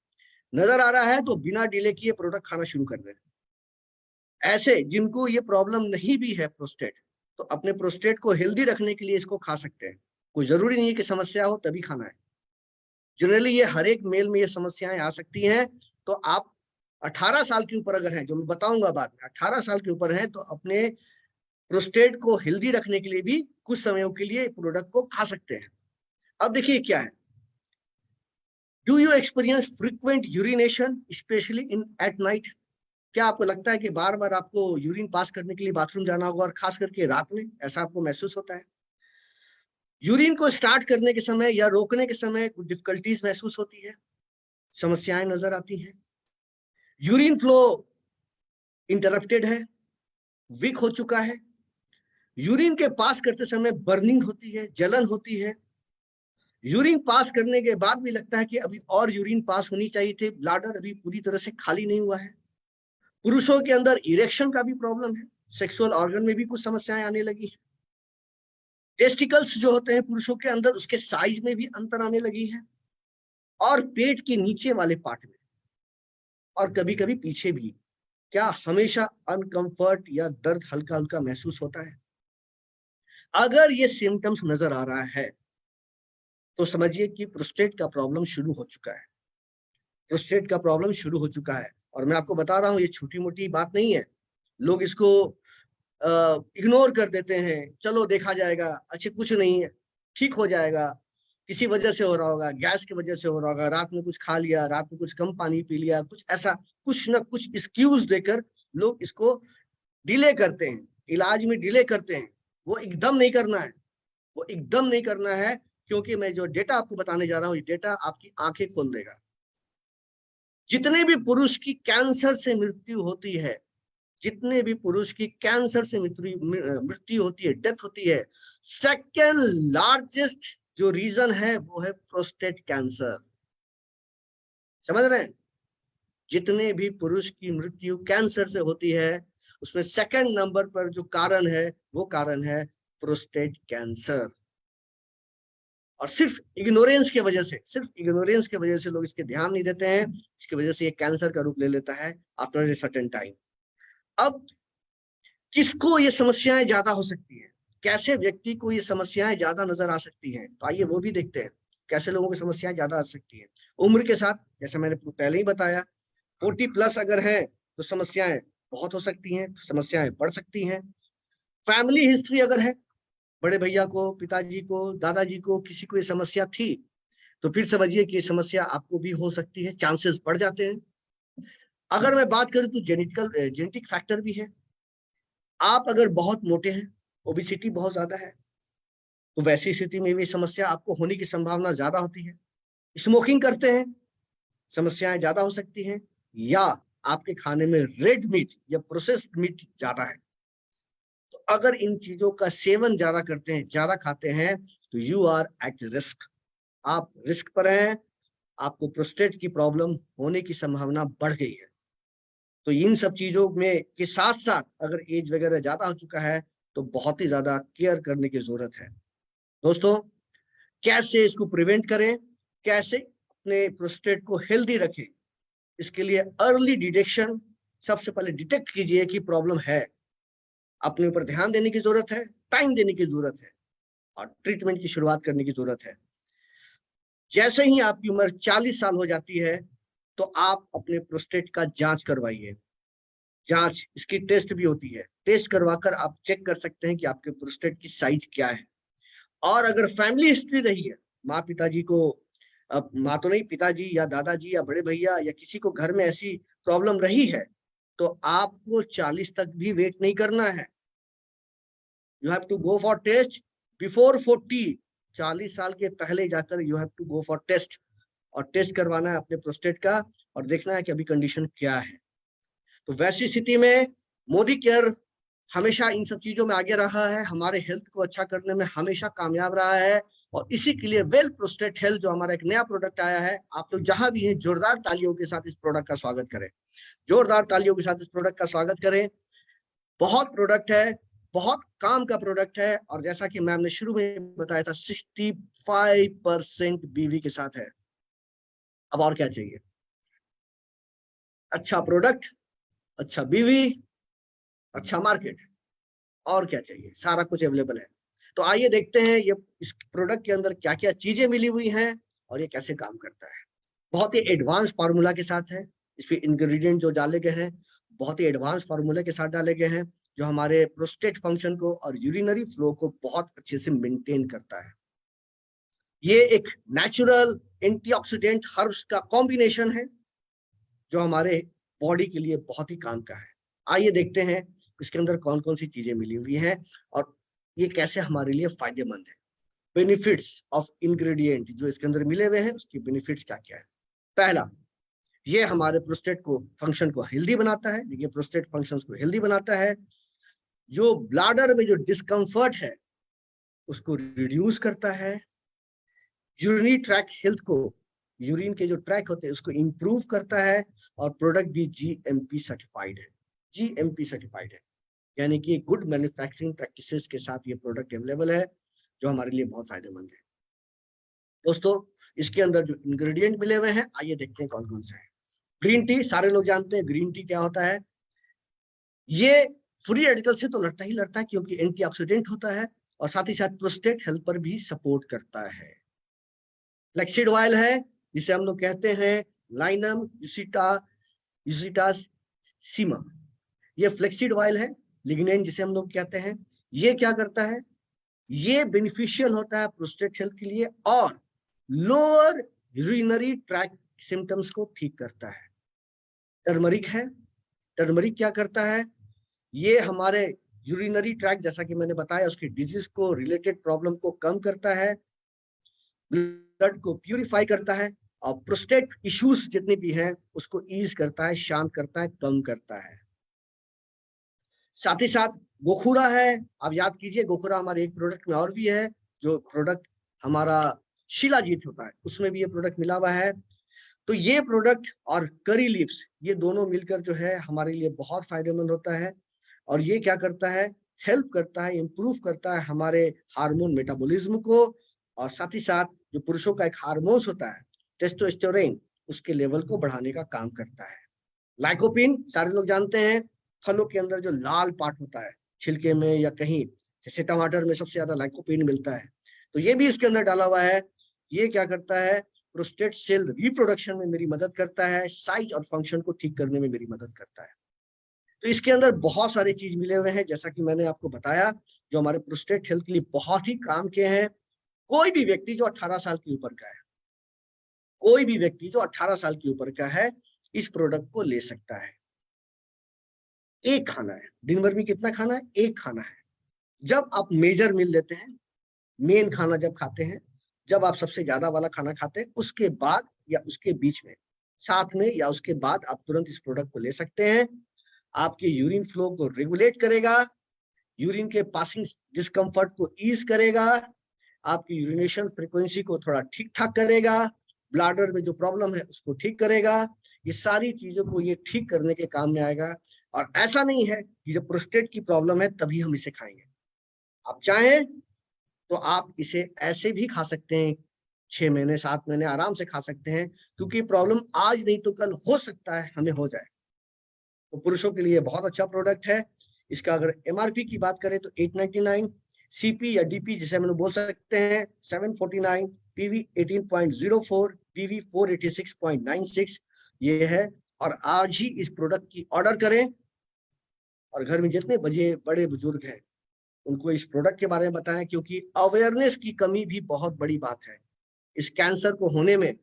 Speaker 2: नजर आ रहा है तो बिना डिले किए प्रोडक्ट खाना शुरू कर दें। ऐसे जिनको ये प्रॉब्लम नहीं भी है प्रोस्टेट, तो अपने प्रोस्टेट को हेल्दी रखने के लिए इसको खा सकते हैं। कोई जरूरी नहीं है कि समस्या हो तभी खाना है। जनरली ये हर एक मेल में ये समस्याएं आ सकती हैं। तो आप 18 साल के ऊपर अगर हैं, जो मैं बताऊंगा बाद में, 18 साल के ऊपर हैं, तो अपने प्रोस्टेट को हेल्दी रखने के लिए भी कुछ समयों के लिए प्रोडक्ट को खा सकते हैं। अब देखिए क्या है, do you experience frequent urination specially in at night? क्या आपको लगता है कि बार बार आपको यूरिन पास करने के लिए बाथरूम जाना होगा, और खास करके रात में ऐसा आपको महसूस होता है? यूरिन को स्टार्ट करने के समय या रोकने के समय कुछ डिफिकल्टीज महसूस होती है, समस्याएं नजर आती हैं, यूरिन फ्लो इंटरप्टेड है, वीक हो चुका है, यूरिन के पास करते समय बर्निंग होती है, जलन होती है, यूरिन पास करने के बाद भी लगता है कि अभी और यूरिन पास होनी चाहिए थी, ब्लैडर अभी पूरी तरह से खाली नहीं हुआ है। पुरुषों के अंदर इरेक्शन का भी प्रॉब्लम है, सेक्सुअल ऑर्गन में भी कुछ समस्याएं आने लगी है। टेस्टिकल्स जो होते हैं पुरुषों के अंदर, उसके साइज में भी अंतर आने लगी है, और पेट के नीचे वाले पार्ट में, और कभी कभी पीछे भी। क्या हमेशा अनकंफर्ट या दर्द हल्का हल्का महसूस होता है? अगर ये सिम्टम्स नजर आ रहा है तो समझिए कि प्रोस्टेट का प्रॉब्लम शुरू हो चुका है, प्रोस्टेट का प्रॉब्लम शुरू हो चुका है। और मैं आपको बता रहा हूँ, ये छोटी मोटी बात नहीं है। लोग इसको इग्नोर कर देते हैं, चलो देखा जाएगा, अच्छे कुछ नहीं है, ठीक हो जाएगा, किसी वजह से हो रहा होगा, गैस की वजह से हो रहा होगा, रात में कुछ खा लिया, रात में कुछ कम पानी पी लिया, कुछ ऐसा, कुछ ना कुछ एक्सक्यूज देकर लोग इसको डिले करते हैं, इलाज में डिले करते हैं। वो एकदम नहीं करना है, वो एकदम नहीं करना है, क्योंकि मैं जो डेटा आपको बताने जा रहा हूँ, ये डेटा आपकी आंखें खोल देगा। जितने भी पुरुष की कैंसर से मृत्यु होती है, जितने भी पुरुष की कैंसर से मृत्यु होती है, डेथ होती है, सेकेंड लार्जेस्ट जो रीजन है वो है प्रोस्टेट कैंसर। समझ रहे हैं? जितने भी पुरुष की मृत्यु कैंसर से होती है, उसमें सेकंड नंबर पर जो कारण है वो कारण है प्रोस्टेट कैंसर। और सिर्फ इग्नोरेंस की वजह से, सिर्फ इग्नोरेंस की वजह से लोग इसके ध्यान नहीं देते हैं, इसकी वजह से ये कैंसर का रूप ले लेता है आफ्टर ए सर्टेन टाइम। अब किसको ये समस्याएं ज्यादा हो सकती है, कैसे व्यक्ति को ये समस्याएं ज्यादा नजर आ सकती हैं, तो आइए वो भी देखते हैं कैसे लोगों की समस्याएं ज्यादा आ सकती हैं। उम्र के साथ, जैसे मैंने पहले ही बताया, 40+ अगर है तो समस्याएं बहुत हो सकती हैं, समस्याएं बढ़ सकती हैं। फैमिली हिस्ट्री अगर है, बड़े भैया को, पिताजी को, दादाजी को किसी को ये समस्या थी, तो फिर समझिए कि ये समस्या आपको भी हो सकती है, चांसेस बढ़ जाते हैं। अगर मैं बात करूं तो जेनेटिक फैक्टर भी है, आप अगर बहुत मोटे हैं, ओबेसिटी बहुत ज्यादा है, तो वैसी स्थिति में भी समस्या आपको होने की संभावना ज्यादा होती है। स्मोकिंग करते हैं, समस्याएं ज्यादा हो सकती हैं, या आपके खाने में रेड मीट या प्रोसेस्ड मीट ज्यादा है। तो अगर इन चीजों का सेवन ज्यादा करते हैं, ज्यादा खाते हैं, तो यू आर एट रिस्क, आप रिस्क पर हैं, आपको प्रोस्टेट की प्रॉब्लम होने की संभावना बढ़ गई है। तो इन सब चीजों में के साथ साथ अगर एज वगैरह ज्यादा हो चुका है तो बहुत ही ज्यादा केयर करने की जरूरत है। दोस्तों, कैसे इसको प्रिवेंट करें, कैसे अपने प्रोस्टेट को हेल्दी रखें, इसके लिए अर्ली डिटेक्शन, सबसे पहले डिटेक्ट कीजिए कि प्रॉब्लम है, अपने ऊपर ध्यान देने की जरूरत है, टाइम देने की जरूरत है, और ट्रीटमेंट की शुरुआत करने की जरूरत है। जैसे ही आपकी उम्र 40 साल हो जाती है तो आप अपने प्रोस्टेट का जांच करवाइए। जांच, इसकी टेस्ट भी होती है, टेस्ट करवाकर आप चेक कर सकते हैं कि आपके प्रोस्टेट की साइज क्या है। और अगर फैमिली हिस्ट्री रही है, माँ पिताजी को, माँ तो नहीं, पिताजी या दादाजी या बड़े भैया या किसी को घर में ऐसी प्रॉब्लम रही है, तो आपको 40 तक भी वेट नहीं करना है। You have to go for test before 40, 40 साल के पहले जाकर you have to go for test, और टेस्ट करवाना है अपने प्रोस्टेट का और देखना है कि अभी कंडीशन क्या है। तो वैसी स्थिति में मोदी केयर हमेशा इन सब चीजों में आगे रहा है, हमारे हेल्थ को अच्छा करने में हमेशा कामयाब रहा है। और इसी के लिए वेल प्रोस्टेट हेल्थ जो हमारा एक नया प्रोडक्ट आया है, आप लोग जहां भी हैं जोरदार तालियों के साथ इस प्रोडक्ट का स्वागत करें, जोरदार तालियों के साथ इस प्रोडक्ट का स्वागत करें। बहुत प्रोडक्ट है, बहुत काम का प्रोडक्ट है, और जैसा कि मैम ने शुरू में बताया था 65% बीवी के साथ है। अब और क्या चाहिए? अच्छा प्रोडक्ट, अच्छा बीवी, अच्छा मार्केट, और क्या चाहिए? सारा कुछ अवेलेबल है। तो आइए देखते हैं ये इस प्रोडक्ट के अंदर क्या क्या चीजें मिली हुई हैं और ये कैसे काम करता है। बहुत ही एडवांस फार्मूला के साथ है, इसमें इंग्रेडिएंट जो डाले गए हैं बहुत ही एडवांस फार्मूला के साथ डाले गए हैं, जो हमारे प्रोस्टेट फंक्शन को और यूरिनरी फ्लो को बहुत अच्छे से मेंटेन करता है। ये एक नेचुरल एंटीऑक्सीडेंट हर्ब्स का कॉम्बिनेशन है जो हमारे बॉडी के लिए बहुत ही काम का है। आइए देखते हैं इसके अंदर कौन कौन सी चीजें मिली हुई हैं और ये कैसे हमारे लिए फायदेमंद है। बेनिफिट्स ऑफ इंग्रेडिएंट जो इसके अंदर मिले हुए हैं, उसकी बेनिफिट्स क्या क्या है। पहला, ये हमारे प्रोस्टेट को फंक्शन को हेल्दी बनाता है। देखिए, प्रोस्टेट फंक्शंस को हेल्दी बनाता है, जो ब्लाडर में जो डिस्कम्फर्ट है उसको रिड्यूस करता है, यूरिनरी ट्रैक हेल्थ को, यूरिन के जो ट्रैक होते हैं उसको इंप्रूव करता है, और प्रोडक्ट भी जीएमपी सर्टिफाइड है। जीएमपी सर्टिफाइड है यानी कि गुड मैन्युफैक्चरिंग प्रैक्टिसेस के साथ ये प्रोडक्ट अवेलेबल है, जो हमारे लिए बहुत फायदेमंद है। दोस्तों, इसके अंदर जो इंग्रेडिएंट मिले हुए हैं, आइए देखते हैं कौन कौन से हैं। ग्रीन टी, सारे लोग जानते हैं ग्रीन टी क्या होता है। ये फ्री रेडिकल से तो लड़ता ही लड़ता है क्योंकि एंटीऑक्सीडेंट होता है, और साथ ही साथ प्रोस्टेट हेल्थ पर भी सपोर्ट करता है। फ्लैक्सीड ऑयल है, जिसे हम लोग कहते हैं लाइनम यूसिटास सीमा। ये फ्लैक्सीड ऑयल है। लिग्नेन जिसे हम लोग कहते हैं, ये क्या करता है, ये बेनिफिशियल होता है प्रोस्टेट हेल्थ के लिए, और लोअर यूरिनरी ट्रैक सिम्टम्स को ठीक करता है। टर्मरिक है। टर्मरिक क्या करता है, ये हमारे यूरिनरी ट्रैक, जैसा कि मैंने बताया, उसकी डिजीज को, रिलेटेड प्रॉब्लम को कम करता है, ब्लड को प्यूरिफाई करता है, और प्रोस्टेट इश्यूज जितने भी हैं उसको ईज करता है, शांत करता है, कम करता है। साथ ही साथ गोखुरा है। आप याद कीजिए, गोखुरा हमारे एक प्रोडक्ट में और भी है, जो प्रोडक्ट हमारा शिलाजीत होता है उसमें भी ये प्रोडक्ट मिला हुआ है। तो ये प्रोडक्ट और करी लीव्स, ये दोनों मिलकर जो है हमारे लिए बहुत फायदेमंद होता है। और ये क्या करता है, हेल्प करता है, इंप्रूव करता है हमारे हार्मोन मेटाबॉलिज्म को, और साथ ही साथ जो पुरुषों का एक हार्मोन्स होता है टेस्टोस्टेरोन, उसके लेवल को बढ़ाने का काम करता है। लाइकोपिन, सारे लोग जानते हैं, फलों के अंदर जो लाल पार्ट होता है छिलके में या कहीं, जैसे टमाटर में सबसे ज्यादा लाइकोपिन मिलता है, तो ये भी इसके अंदर डाला हुआ है। ये क्या करता है, प्रोस्टेट सेल रिप्रोडक्शन में मेरी मदद करता है, साइज और फंक्शन को ठीक करने में मेरी मदद करता है। तो इसके अंदर बहुत सारे चीज मिले हुए हैं, जैसा कि मैंने आपको बताया, जो हमारे प्रोस्टेट हेल्थ के लिए बहुत ही काम के हैं। कोई भी व्यक्ति जो 18 साल के ऊपर का है, कोई भी व्यक्ति जो 18 साल के ऊपर का है, इस प्रोडक्ट को ले सकता है। एक खाना है, दिन भर में कितना खाना है? एक खाना है। जब आप मेजर मील लेते हैं, मेन खाना जब खाते हैं, जब आप सबसे ज्यादा वाला खाना खाते हैं, उसके बाद या उसके बीच में, साथ में या उसके बाद आप तुरंत इस प्रोडक्ट को ले सकते हैं। आपके यूरिन फ्लो को रेगुलेट करेगा, यूरिन के पासिंग डिस्कम्फर्ट को ईज करेगा, आपकी यूरिनेशन फ्रीक्वेंसी को थोड़ा ठीक ठाक करेगा, ब्लैडर में जो प्रॉब्लम है उसको ठीक करेगा। ये सारी चीजों को ये ठीक करने के काम में आएगा। और ऐसा नहीं है कि जब प्रोस्टेट की प्रॉब्लम है तभी हम इसे खाएंगे। आप चाहें तो आप इसे ऐसे भी खा सकते हैं, 6 महीने 7 महीने आराम से खा सकते हैं, क्योंकि प्रॉब्लम आज नहीं तो कल हो सकता है हमें हो जाए। तो पुरुषों के लिए बहुत अच्छा प्रोडक्ट है। इसका अगर एमआरपी की बात करें तो 899, सीपी या डीपी जिसे हम लोग बोल सकते हैं 749, पीवी 18.04, पीवी 486.96 ये है। और आज ही इस प्रोडक्ट की ऑर्डर करें और घर में जितने बड़े बुजुर्ग हैं उनको इस प्रोडक्ट के बारे में बताएं, क्योंकि अवेयरनेस की कमी भी बहुत बड़ी बात है। इस कैंसर को होने में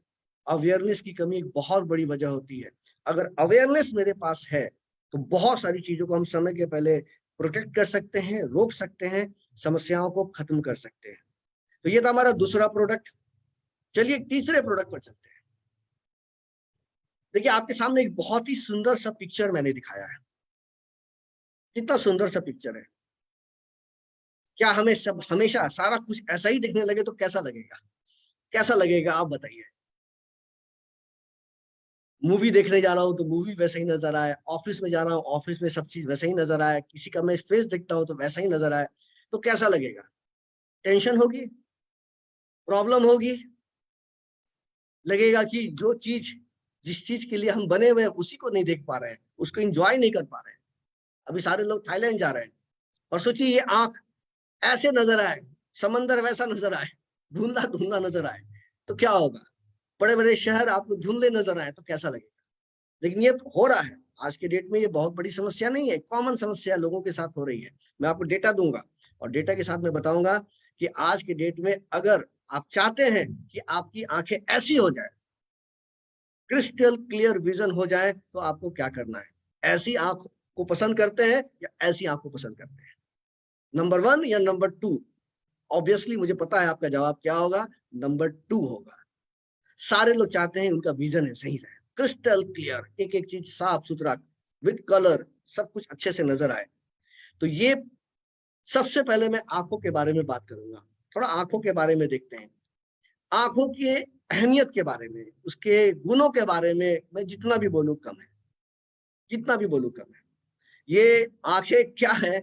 Speaker 2: अवेयरनेस की कमी एक बहुत बड़ी वजह होती है। अगर अवेयरनेस मेरे पास है तो बहुत सारी चीजों को हम समय के पहले प्रोटेक्ट कर सकते हैं, रोक सकते हैं, समस्याओं को खत्म कर सकते हैं। तो ये था हमारा दूसरा प्रोडक्ट। चलिए तीसरे प्रोडक्ट पर चलते हैं। देखिए आपके सामने एक बहुत ही सुंदर सा पिक्चर मैंने दिखाया है। कितना सुंदर सा पिक्चर है। क्या हमें सब हमेशा सारा कुछ ऐसा ही दिखने लगे तो कैसा लगेगा? कैसा लगेगा आप बताइए। मूवी देखने जा रहा हूँ तो मूवी वैसा ही नजर आए, ऑफिस में जा रहा हूँ ऑफिस में सब चीज वैसा ही नजर आए, किसी का मैं फेस देखता हूँ तो वैसा ही नजर आए, तो कैसा लगेगा? टेंशन होगी, प्रॉब्लम होगी, लगेगा कि जो चीज जिस चीज के लिए हम बने हुए हैं उसी को नहीं देख पा रहे हैं, उसको एंजॉय नहीं कर पा रहे हैं। अभी सारे लोग थाईलैंड जा रहे हैं और सोचिए ये आंख ऐसे नजर आए, समंदर वैसा नजर आए, धुंधला धुंधला नजर आए, तो क्या होगा? बड़े बड़े शहर आपको धुंधले नजर आए तो कैसा लगेगा? लेकिन ये हो रहा है आज के डेट में। ये बहुत बड़ी समस्या नहीं है, कॉमन समस्या लोगों के साथ हो रही है। मैं आपको डेटा दूंगा और डेटा के साथ मैं बताऊंगा कि आज के डेट में अगर आप चाहते हैं कि आपकी आंखें ऐसी हो जाए, क्रिस्टल क्लियर विजन हो जाए, तो आपको क्या करना है? ऐसी आंख को पसंद करते हैं या ऐसी आंख को पसंद करते हैं? नंबर 1 या नंबर 2? ऑब्वियसली मुझे पता है आपका जवाब क्या होगा, नंबर 2 होगा। सारे लोग चाहते हैं उनका विजन है सही रहे, क्रिस्टल क्लियर, एक एक चीज साफ सुथरा विद कलर, सब कुछ अच्छे से नजर आए। तो ये सबसे पहले मैं आंखों के बारे में बात करूंगा। थोड़ा आंखों के बारे में देखते हैं। आंखों की अहमियत के बारे में, उसके गुणों के बारे में मैं जितना भी बोलूं कम है, जितना भी बोलूं कम है। ये आंखें क्या है,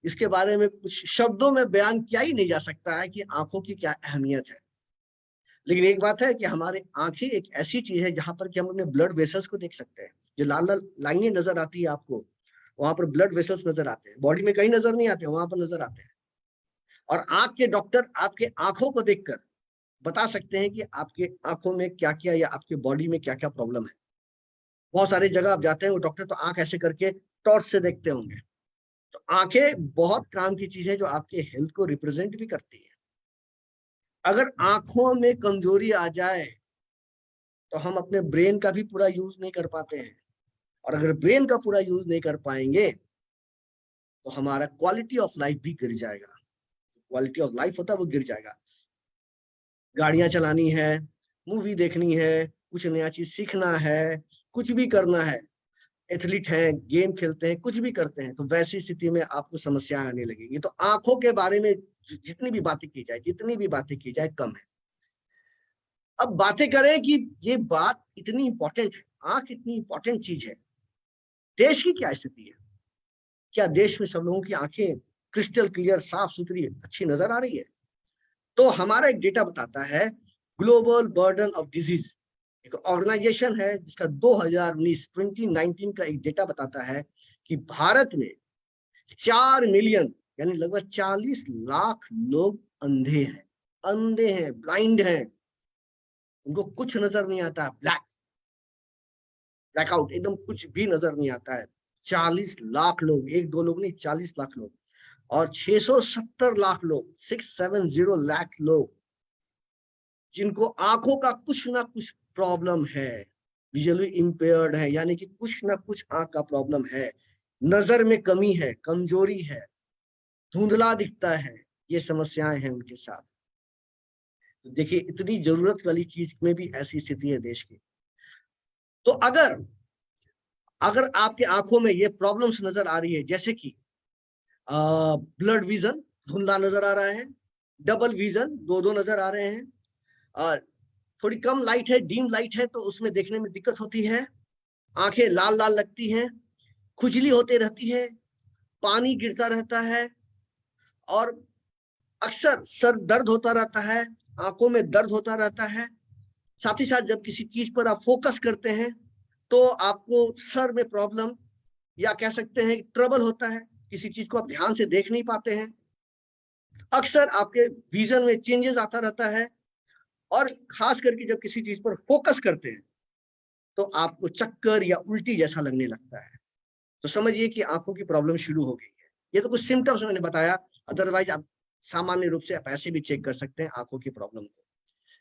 Speaker 2: इसके बारे में कुछ शब्दों में बयान किया ही नहीं जा सकता है कि आंखों की क्या अहमियत है। लेकिन एक बात है कि हमारे आंखें एक ऐसी चीज है जहां पर कि हम अपने ब्लड वेसल्स को देख सकते हैं। जो लाल लाल लाइनें नजर आती है आपको, वहां पर ब्लड वेसल्स नजर आते हैं। बॉडी में कहीं नजर नहीं आते, वहां पर नजर आते हैं। और आंख के डॉक्टर आपके आंखों को देखकर बता सकते हैं कि आपके आंखों में क्या क्या या आपके बॉडी में क्या क्या प्रॉब्लम है। बहुत सारी जगह आप जाते हैं, वो डॉक्टर तो आंख ऐसे करके टॉर्च से देखते होंगे। तो आंखें बहुत काम की चीज है जो आपके हेल्थ को रिप्रेजेंट भी करती है। अगर आंखों में कमजोरी आ जाए तो हम अपने ब्रेन का भी पूरा यूज नहीं कर पाते हैं। और अगर ब्रेन का पूरा यूज नहीं कर पाएंगे तो हमारा क्वालिटी ऑफ लाइफ भी गिर जाएगा। क्वालिटी ऑफ लाइफ होता है वो गिर जाएगा। गाड़ियां चलानी है, मूवी देखनी है, कुछ नया चीज सीखना है, कुछ भी करना है, एथलीट हैं, गेम खेलते हैं, कुछ भी करते हैं, तो वैसी स्थिति में आपको समस्याएं आने लगेंगी। तो आंखों के बारे में जितनी भी बातें की जाए, जितनी भी बातें की जाए कम है। अब बातें करें कि ये बात इतनी इंपॉर्टेंट है, आंख इतनी इंपॉर्टेंट चीज है, देश की क्या स्थिति है? क्या देश में सब लोगों की आंखें क्रिस्टल क्लियर, साफ सुथरी, अच्छी नजर आ रही है? तो हमारा एक डेटा बताता है, ग्लोबल बर्डन ऑफ डिजीज एक ऑर्गेनाइजेशन है जिसका 2019 का एक डेटा बताता है कि भारत में 4 मिलियन यानी लगभग 40 लाख लोग अंधे हैं, ब्लाइंड हैं, उनको कुछ नजर नहीं आता, ब्लैकआउट, एकदम कुछ भी नजर नहीं आता है। 40 लाख लोग, एक दो लोग नहीं, 40 लाख लोग। और 670 लाख लोग, 670 लाख लोग जिनको आंखों का कुछ ना कुछ प्रॉब्लम है, विजुअली इंपेयर्ड है, यानी कि कुछ ना कुछ आंख का प्रॉब्लम है। नजर में कमी है, कमजोरी है, धुंधला दिखता है, ये समस्याएं हैं उनके साथ। तो देखिए इतनी जरूरत वाली चीज में भी ऐसी स्थिति है देश की। तो अगर अगर आपकी आंखों में ये प्रॉब्लम्स नजर आ रही है, जैसे कि ब्लड विजन, धुंधला नजर आ रहा है, डबल विजन, दो दो नजर आ रहे हैं, थोड़ी कम लाइट है, डीम लाइट है तो उसमें देखने में दिक्कत होती है, आंखें लाल लाल लगती हैं, खुजली होते रहती है, पानी गिरता रहता है, और अक्सर सर दर्द होता रहता है, आंखों में दर्द होता रहता है। साथ ही साथ जब किसी चीज पर आप फोकस करते हैं तो आपको सर में प्रॉब्लम, या कह सकते हैं ट्रबल होता है, किसी चीज को आप ध्यान से देख नहीं पाते हैं। अक्सर आपके विजन में चेंजेस आता रहता है, और खास करके जब किसी चीज पर फोकस करते हैं तो आपको चक्कर या उल्टी जैसा लगने लगता है। तो समझिए कि आंखों की प्रॉब्लम शुरू हो गई है। ये तो कुछ सिम्टम्स मैंने बताया, अदरवाइज आप सामान्य रूप से आप ऐसे भी चेक कर सकते हैं आंखों की प्रॉब्लम को।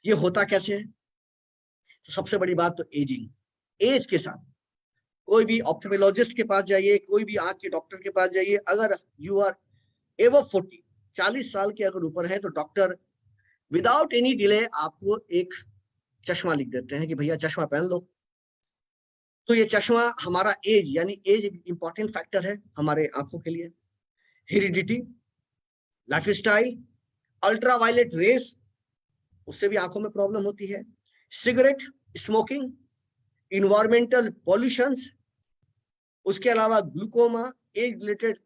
Speaker 2: ये होता कैसे है? तो सबसे बड़ी बात तो एजिंग, एज के साथ कोई भी ऑप्थेल्मोलॉजिस्ट के पास जाइए, कोई भी आंख के डॉक्टर के पास जाइए, अगर यू आर एबव 40, 40 साल के अगर ऊपर है तो डॉक्टर विदाउट एनी डिले आपको एक चश्मा लिख देते हैं कि भैया चश्मा पहन लो। तो ये चश्मा हमारा एज, यानी एज एक इंपॉर्टेंट फैक्टर है हमारे आंखों के लिए। हेरिडिटी, लाइफस्टाइल, अल्ट्रावायलेट रेस, उससे भी आंखों में प्रॉब्लम होती है, सिगरेट स्मोकिंग, इन्वायरमेंटल पॉल्यूशंस, उसके अलावा ग्लूकोमा, एज रिलेटेड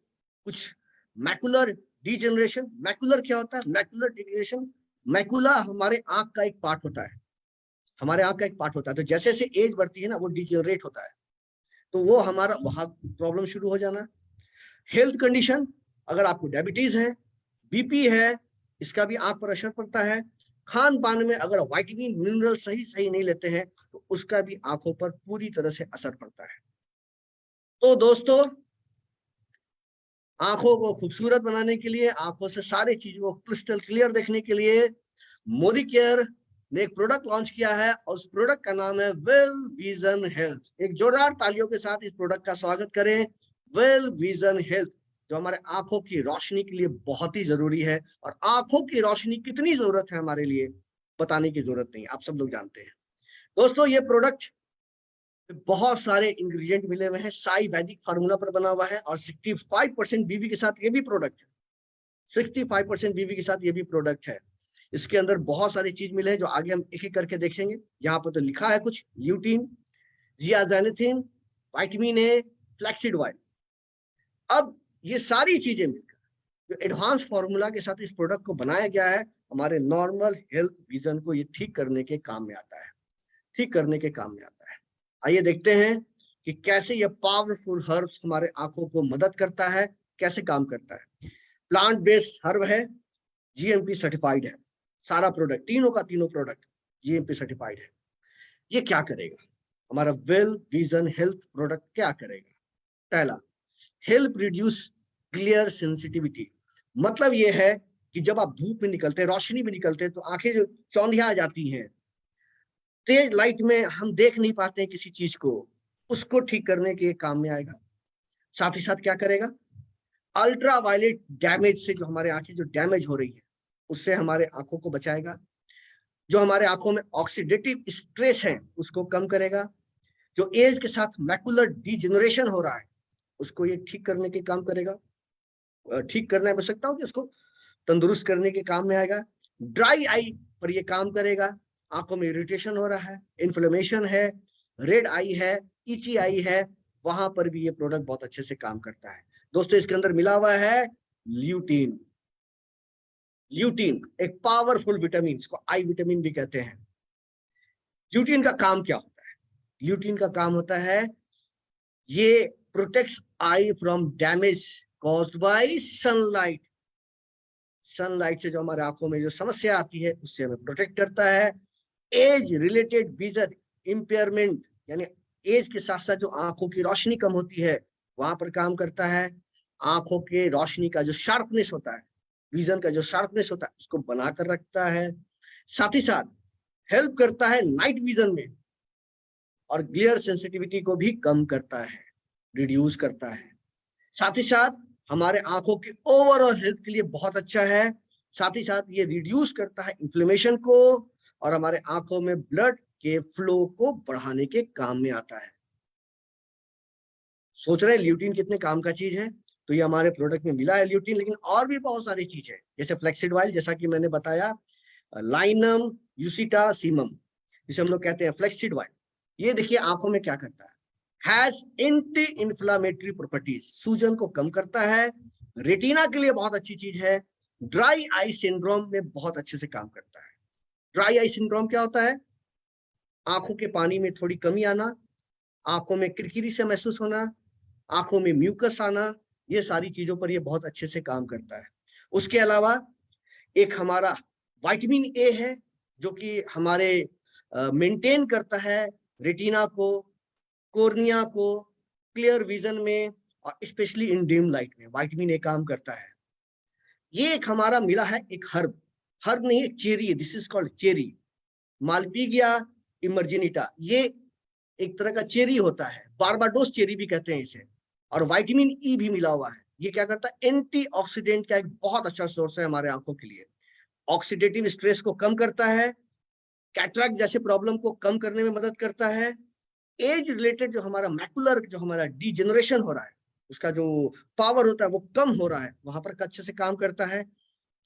Speaker 2: कुछ मैकुलर डिजेनरेशन। मैकुलर क्या होता है? मैकुलर डिजेनरेशन, मैकुला हमारे आंख का एक पार्ट होता है, हमारे आंख का एक पार्ट होता है। तो जैसे जैसे एज बढ़ती है ना, वो डिजेनरेट होता है, तो वो हमारा वहां प्रॉब्लम शुरू हो जाना। हेल्थ कंडीशन, अगर आपको डायबिटीज है, बीपी है, इसका भी आंख पर असर पड़ता है। खान पान में अगर विटामिन मिनरल सही सही नहीं लेते हैं तो उसका भी आंखों पर पूरी तरह से असर पड़ता है। तो दोस्तों, आंखों को खूबसूरत बनाने के लिए, आंखों से सारी चीजों को क्रिस्टल क्लियर देखने के लिए मोदी केयर ने एक प्रोडक्ट लॉन्च किया है, और उस प्रोडक्ट का नाम है वेल विजन हेल्थ। एक जोरदार तालियों के साथ इस प्रोडक्ट का स्वागत करें। वेल विजन हेल्थ, जो हमारे आंखों की रोशनी के लिए बहुत ही जरूरी है, और आंखों की रोशनी कितनी जरूरत है हमारे लिए बताने की जरूरत नहीं, आप सब लोग जानते हैं। दोस्तों, ये प्रोडक्ट बहुत सारे इंग्रेडिएंट मिले हुए हैं, साई वैदिक फार्मूला पर बना हुआ है, और 65% बीवी के साथ ये भी प्रोडक्ट है, 65% बीवी के साथ ये भी प्रोडक्ट है। इसके अंदर बहुत सारी चीज मिले हैं जो आगे हम एक एक करके देखेंगे। यहाँ पर तो लिखा है कुछ, lutein, zeaxanthin, vitamin A, flaxseed oil. अब ये सारी चीजें मिलकर जो एडवांस फार्मूला के साथ इस प्रोडक्ट को बनाया गया है, हमारे नॉर्मल हेल्थ विजन को ये ठीक करने के काम में आता है, ठीक करने के काम में आता है। आइए देखते हैं कि कैसे ये पावरफुल हर्ब्स हमारे आंखों को मदद करता है, कैसे काम करता है। प्लांट बेस्ड हर्ब है, जीएमपी सर्टिफाइड है, सारा प्रोडक्ट, तीनों का तीनों प्रोडक्ट जीएमपी सर्टिफाइड है। ये क्या करेगा? हमारा वेल विजन हेल्थ प्रोडक्ट क्या करेगा? पहला, हेल्प रिड्यूस क्लियर सेंसिटिविटी। मतलब ये है कि जब आप धूप में निकलते हैं, रोशनी में निकलते हैं, तो आंखें जो चौंधिया आ जाती हैं, तेज लाइट में हम देख नहीं पाते हैं किसी चीज को, उसको ठीक करने के काम में आएगा। साथ ही साथ क्या करेगा? अल्ट्रा वायलेट डैमेज से, जो हमारे आंखें जो डैमेज हो रही है, उससे हमारे आंखों को बचाएगा। जो हमारे आंखों में ऑक्सीडेटिव स्ट्रेस है उसको कम करेगा। जो एज के साथ मैकुलर डिजेनरेशन हो रहा है उसको ये ठीक करने के काम करेगा, ठीक करना है सकता हूँ कि उसको तंदुरुस्त करने के काम में आएगा। ड्राई आई पर ये काम करेगा, आंखों में इरिटेशन हो रहा है, इन्फ्लेमेशन है, रेड आई है, इची आई है, वहां पर भी ये प्रोडक्ट बहुत अच्छे से काम करता है। दोस्तों, इसके अंदर मिला हुआ है ल्यूटीन। ल्यूटीन एक पावरफुल विटामिन, इसको आई विटामिन भी कहते हैं। ल्यूटीन का काम क्या होता है? ल्यूटीन का काम होता है, ये protects I from damage caused by sunlight. Sunlight से जो हमारे आंखों में जो समस्या आती है उससे हमें प्रोटेक्ट करता है। एज रिलेटेड विजन इंपेयरमेंट, यानी एज के साथ साथ जो आंखों की रोशनी कम होती है वहां पर काम करता है। आंखों के रोशनी का जो शार्पनेस होता है, विजन का जो शार्पनेस होता है, उसको बनाकर रखता है। साथ ही साथ हेल्प करता है नाइट विजन में, और ग्लेयर सेंसिटिविटी को भी कम करता है, रिड्यूस करता है। साथ ही साथ हमारे आंखों के ओवरऑल हेल्थ के लिए बहुत अच्छा है। साथ ही साथ ये रिड्यूस करता है इन्फ्लेमेशन को और हमारे आंखों में ब्लड के फ्लो को बढ़ाने के काम में आता है। सोच रहे हैं ल्यूटिन कितने काम का चीज है, तो ये हमारे प्रोडक्ट में मिला है ल्यूटिन, लेकिन और भी बहुत सारी चीज है जैसे फ्लेक्सिड ऑयल, जैसा कि मैंने बताया, लाइनम यूसिटा सीमम, जिसे हम लोग कहते हैं फ्लेक्सिड ऑयल। ये देखिए आंखों में क्या करता है, हैज एंटी इंफ्लामेटरी प्रॉपर्टीज, सूजन को कम करता है, रेटिना के लिए बहुत अच्छी चीज है, ड्राई आई सिंड्रोम में बहुत अच्छे से काम करता है। ड्राई आई सिंड्रोम क्या होता है, आंखों के पानी में थोड़ी कमी आना, आंखों में किरकिरी से महसूस होना, आंखों में म्यूकस आना, ये सारी चीजों पर ये बहुत अच्छे से काम करता है। उसके अलावा एक हमारा विटामिन ए है जो कि हमारे मेंटेन करता है रेटिना को, कोर्निया को, क्लियर विजन में और स्पेशली इन डिम लाइट में विटामिन ए काम करता है। ये एक हमारा मिला है एक हर्ब, हर्ब नहीं एक चेरी है, दिस इज कॉल्ड चेरी, मालपीगिया इमर्जिनिटा। ये एक तरह का चेरी होता है, बारबाडोस चेरी भी कहते हैं इसे, और विटामिन ई भी मिला हुआ है। ये क्या करता है, एंटीऑक्सीडेंट का एक बहुत अच्छा सोर्स है हमारे आंखों के लिए, ऑक्सीडेटिव स्ट्रेस को कम करता है, कैटरेक्ट जैसे प्रॉब्लम को कम करने में मदद करता है, एज रिलेटेड जो हमारा मैकुलर जो हमारा डिजेनरेशन हो रहा है उसका जो पावर होता है वो कम हो रहा है, वहां पर अच्छे से काम करता है।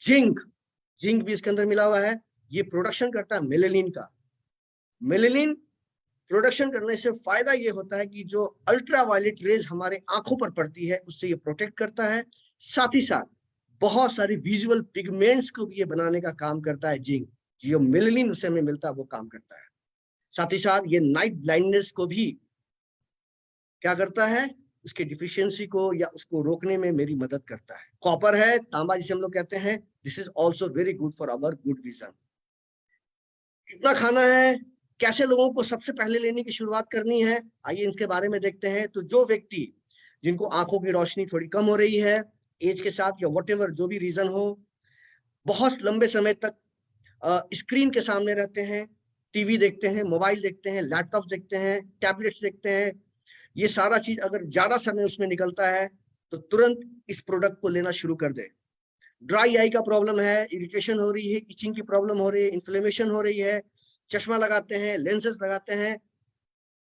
Speaker 2: जिंक, जिंक भी इसके अंदर मिला हुआ है, ये प्रोडक्शन करता है मेलेनिन का। मेलेनिन प्रोडक्शन करने से फायदा ये होता है कि जो अल्ट्रा वायलेट रेज हमारे आंखों पर पड़ती है उससे ये प्रोटेक्ट करता है। साथ ही साथ बहुत सारी विजुअल पिगमेंट्स को भी ये बनाने का काम करता है जिंक, जो मेलेनिन उससे हमें मिलता है वो काम करता है। साथ ही साथ ये नाइट ब्लाइंडनेस को भी क्या करता है, उसके डिफिशियंसी को या उसको रोकने में मेरी मदद करता है। कॉपर है, तांबा जिसे हम लोग कहते हैं, this is also very good for our good vision. कितना खाना है, कैसे लोगों को सबसे पहले लेने की शुरुआत करनी है, आइए इसके बारे में देखते हैं। तो जो व्यक्ति जिनको आंखों की रोशनी थोड़ी कम हो रही है एज के साथ या व्हाटएवर जो भी रीजन हो, बहुत लंबे समय तक स्क्रीन के सामने रहते हैं, टीवी देखते हैं, मोबाइल देखते हैं, लैपटॉप देखते हैं, टैबलेट्स देखते हैं, ये सारा चीज अगर ज्यादा समय उसमें निकलता है तो तुरंत इस प्रोडक्ट को लेना शुरू कर दे। ड्राई आई का प्रॉब्लम है, इरिटेशन हो रही है, इचिंग की प्रॉब्लम हो रही है, इन्फ्लेमेशन हो रही है, चश्मा लगाते हैं, लेंसेज लगाते हैं,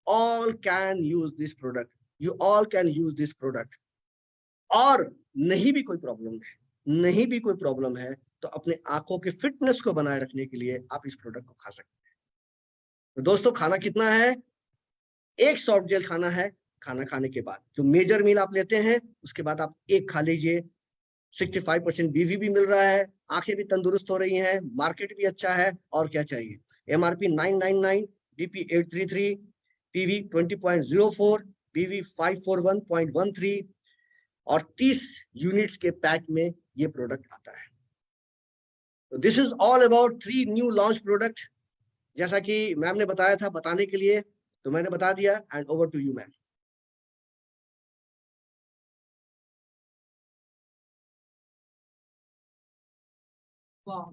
Speaker 2: all can use this product, you all can use this product. और नहीं भी कोई प्रॉब्लम है, नहीं भी कोई प्रॉब्लम है तो अपने आंखों के फिटनेस को बनाए रखने के लिए आप इस प्रोडक्ट को खा सकते हैं। तो दोस्तों खाना कितना है, एक सॉफ्ट जेल खाना है, खाना खाने के बाद जो मेजर मील आप लेते हैं उसके बाद आप एक खा लीजिए। 65% बीवी भी मिल रहा है, आंखें भी तंदुरुस्त हो रही हैं, मार्केट भी अच्छा है, और क्या चाहिए। एमआरपी 999, डीपी 833, पीवी 20.04, पीवी 541.13 और 30 यूनिट्स के पैक में ये प्रोडक्ट आता है। तो this is all about 3 new launch product. जैसा कि मैम ने बताया था बताने के लिए, तो मैंने बता दिया, and over to you ma'am.
Speaker 1: वाह,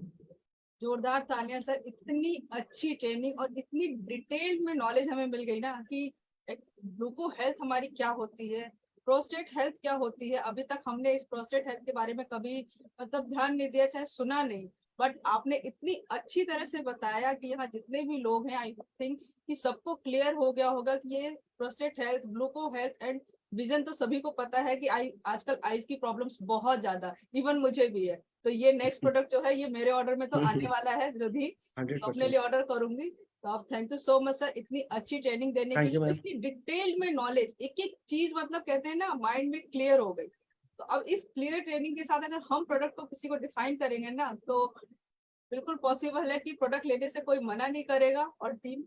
Speaker 1: जोरदार तालियां सर। इतनी अच्छी ट्रेनिंग और इतनी डिटेल्ड में नॉलेज हमें मिल गई ना कि ग्लूको हेल्थ हमारी क्या होती है, प्रोस्टेट हेल्थ क्या होती है। अभी तक हमने इस प्रोस्टेट हेल्थ के बारे में कभी मतलब ध्यान नहीं दिया, चाहे सुना नहीं, बट आपने इतनी अच्छी तरह से बताया कि यहाँ जितने भी लोग हैं, आई थिंक कि सबको क्लियर हो गया होगा कि ये prostate health, ग्लूको health and vision तो सभी को पता है कि आजकल आईज की प्रॉब्लम्स बहुत ज्यादा, इवन मुझे भी है। तो ये नेक्स्ट प्रोडक्ट जो है ये मेरे ऑर्डर में तो आने वाला है, जो भी तो अपने
Speaker 2: 100%।
Speaker 1: लिए ऑर्डर करूंगी। तो आप thank you so much sir, इतनी अच्छी ट्रेनिंग देने के
Speaker 2: थैंक यू
Speaker 1: लिए,
Speaker 2: मैम।
Speaker 1: इतनी डिटेल्ड में नॉलेज, एक एक चीज मतलब कहते हैं ना माइंड में क्लियर हो गई। तो अब इस क्लियर ट्रेनिंग के साथ अगर हम प्रोडक्ट को किसी को डिफाइन करेंगे ना तो बिल्कुल पॉसिबल है कि प्रोडक्ट लेने से कोई मना नहीं करेगा और टीम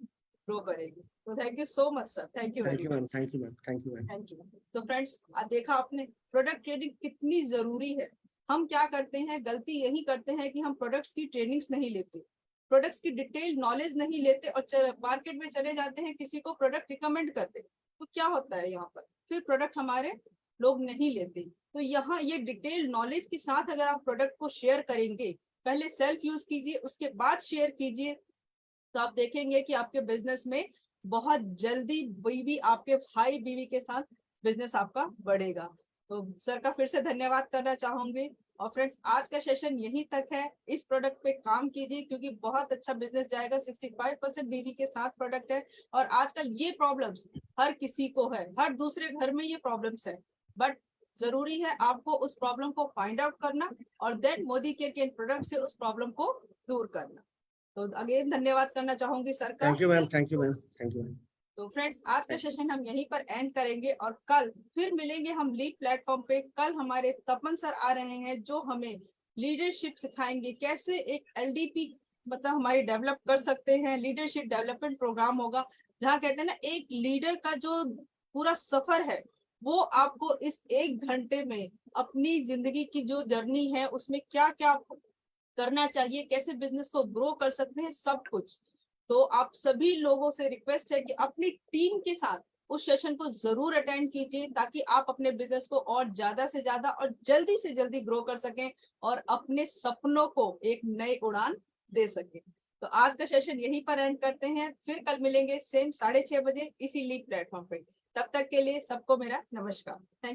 Speaker 1: ग्रो करेगी। तो thank you so much sir, thank you
Speaker 2: thank
Speaker 1: very
Speaker 2: you
Speaker 1: much.
Speaker 2: Ma'am. Thank you ma'am. Thank you ma'am.
Speaker 1: Thank you. तो फ्रेंड्स देखा आपने प्रोडक्ट ट्रेनिंग कितनी जरूरी है। हम क्या करते हैं, गलती यही करते हैं कि हम प्रोडक्ट्स की ट्रेनिंग्स नहीं लेते, प्रोडक्ट्स की डिटेल नॉलेज नहीं लेते और मार्केट में चले जाते हैं किसी को प्रोडक्ट रिकमेंड करते। तो क्या होता है यहाँ पर, फिर प्रोडक्ट हमारे लोग नहीं लेते। तो यहाँ ये डिटेल नॉलेज के साथ अगर आप प्रोडक्ट को शेयर करेंगे, पहले सेल्फ यूज कीजिए उसके बाद शेयर कीजिए, तो आप देखेंगे कि आपके बिजनेस में बहुत जल्दी बीवी आपके भाई बीवी के साथ बिजनेस आपका बढ़ेगा। तो सर का फिर से धन्यवाद करना चाहूंगी। और फ्रेंड्स, आज का सेशन यहीं तक है। इस प्रोडक्ट पे काम कीजिए क्योंकि बहुत अच्छा बिजनेस जाएगा। 65% बीवी के साथ प्रोडक्ट है और आजकल ये प्रॉब्लम्स हर किसी को है, हर दूसरे घर में ये प्रॉब्लम्स है। बट जरूरी है आपको उस प्रॉब्लम को फाइंड आउट करना और देन मोदी केयर के प्रोडक्ट से उस प्रॉब्लम को दूर करना। तो अगेन धन्यवाद करना चाहूंगी सर का।
Speaker 2: Thank you ma'am, thank you ma'am, thank you ma'am.
Speaker 1: तो फ्रेंड्स, आज का सेशन हम यहीं पर एंड करेंगे और कल फिर मिलेंगे हम लीड प्लेटफॉर्म पे। कल हमारे तपन सर आ रहे हैं जो हमें लीडरशिप सिखाएंगे, कैसे एक एलडीपी मतलब हमारी डेवलप कर सकते हैं। लीडरशिप डेवलपमेंट प्रोग्राम होगा जहाँ कहते हैं ना, एक लीडर का जो पूरा सफर है वो आपको इस 1 घंटे में अपनी जिंदगी की जो जर्नी है उसमें क्या क्या करना चाहिए, कैसे बिजनेस को ग्रो कर सकते हैं, सब कुछ। तो आप सभी लोगों से रिक्वेस्ट है कि अपनी टीम के साथ उस सेशन को जरूर अटेंड कीजिए ताकि आप अपने बिजनेस को और ज्यादा से ज्यादा और जल्दी से जल्दी ग्रो कर सकें और अपने सपनों को एक नई उड़ान दे सकें। तो आज का सेशन यहीं पर एंड करते हैं, फिर कल मिलेंगे सेम 6:30 बजे इसी लीड प्लेटफॉर्म पे। तब तक के लिए सबको मेरा नमस्कार। थैंक